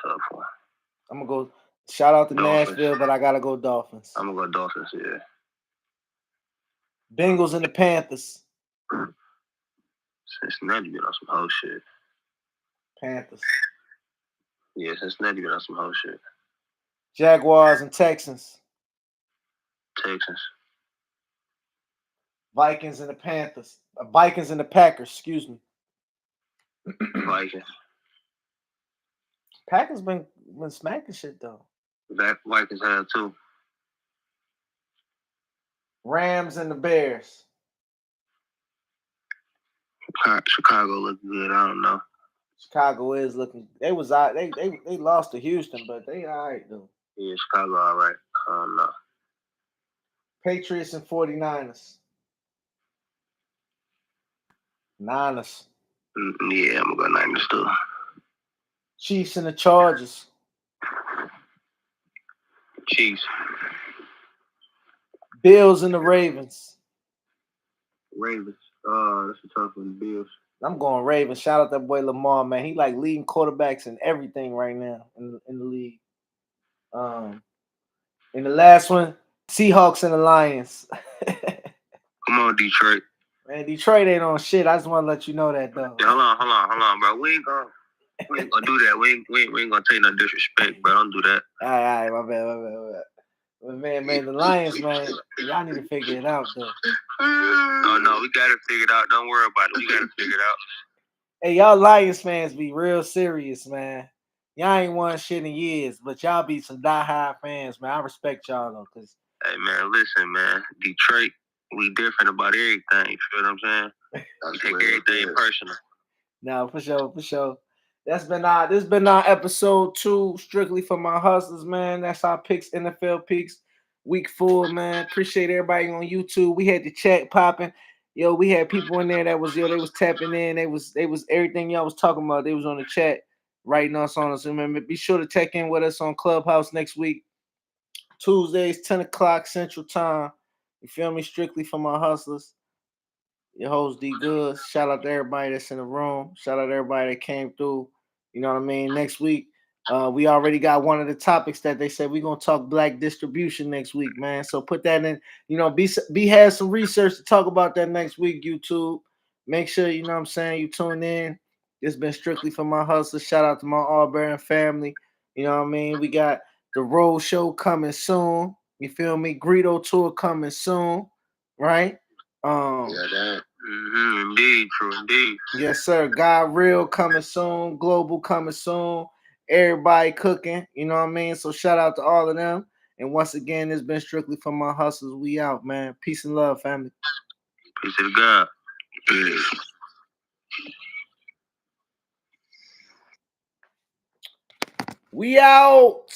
S3: Tough one.
S1: I'm gonna go. Shout out to
S3: Dolphins.
S1: Nashville, but I gotta go Dolphins.
S3: I'm gonna go Dolphins. Yeah.
S1: Bengals and the Panthers.
S3: Cincinnati been on some whole shit.
S1: Panthers.
S3: Yeah, Cincinnati been on some whole shit.
S1: Jaguars and Texans.
S3: Texans.
S1: Vikings and the Panthers. Vikings and the Packers. Excuse me.
S3: Vikings.
S1: Packers been smacking shit though.
S3: Vikings have too.
S1: Rams and the Bears.
S3: Chicago look good. I don't know.
S1: Chicago is looking. They was out. They lost to Houston, but they all right though.
S3: Yeah, Chicago all right. I don't know.
S1: Patriots and 49ers. Niners.
S3: Yeah, I'm gonna go Niners too.
S1: Chiefs and the Chargers.
S3: Chiefs.
S1: Bills and the Ravens.
S3: Ravens. That's a tough one. Bills.
S1: I'm going Ravens. Shout out that boy Lamar, man. He like leading quarterbacks and everything right now in the league. In the last one, Seahawks and the Lions.
S3: Come on, Detroit.
S1: Man, Detroit ain't on shit. I just want to let you know that though.
S3: Yeah, hold on, bro. We ain't gonna do that. We ain't gonna take no disrespect, bro. Don't do that.
S1: All right, my bad. But man, the Lions, man, y'all need to figure it out though.
S3: No, we got it figured out. Don't worry about it. We got it figured out.
S1: Hey, y'all Lions fans be real serious, man. Y'all ain't won shit in years, but y'all be some die-hard fans, man. I respect y'all though, cause
S3: hey man, listen, man. Detroit, we different about everything. You feel what I'm saying? We take everything personal.
S1: No, for sure. This been our episode 2, strictly for my hustlers, man. That's our picks, NFL picks, week 4, man. Appreciate everybody on YouTube. We had the chat popping. Yo, we had people in there that was they was tapping in. They was everything y'all was talking about. They was on the chat writing us on us. Remember, be sure to check in with us on Clubhouse next week. Tuesdays, 10 o'clock Central Time. You feel me? Strictly for my hustlers. Your host D Goodz. Shout out to everybody that's in the room. Shout out to everybody that came through. You know what I mean? Next week, we already got one of the topics that they said we're gonna talk black distribution next week, man. So put that in. You know, be had some research to talk about that next week. YouTube. Make sure you know what I'm saying you tune in. It's been strictly for my hustle. Shout out to my Auburn family. You know what I mean? We got the road show coming soon. You feel me? Greedo tour coming soon, right?
S3: That. Indeed, true, indeed.
S1: Yes, sir. God Real coming soon. Global coming soon. Everybody cooking. You know what I mean? So shout out to all of them. And once again, it's been strictly for my hustles. We out, man. Peace and love, family.
S3: Peace to God. Peace.
S1: We out.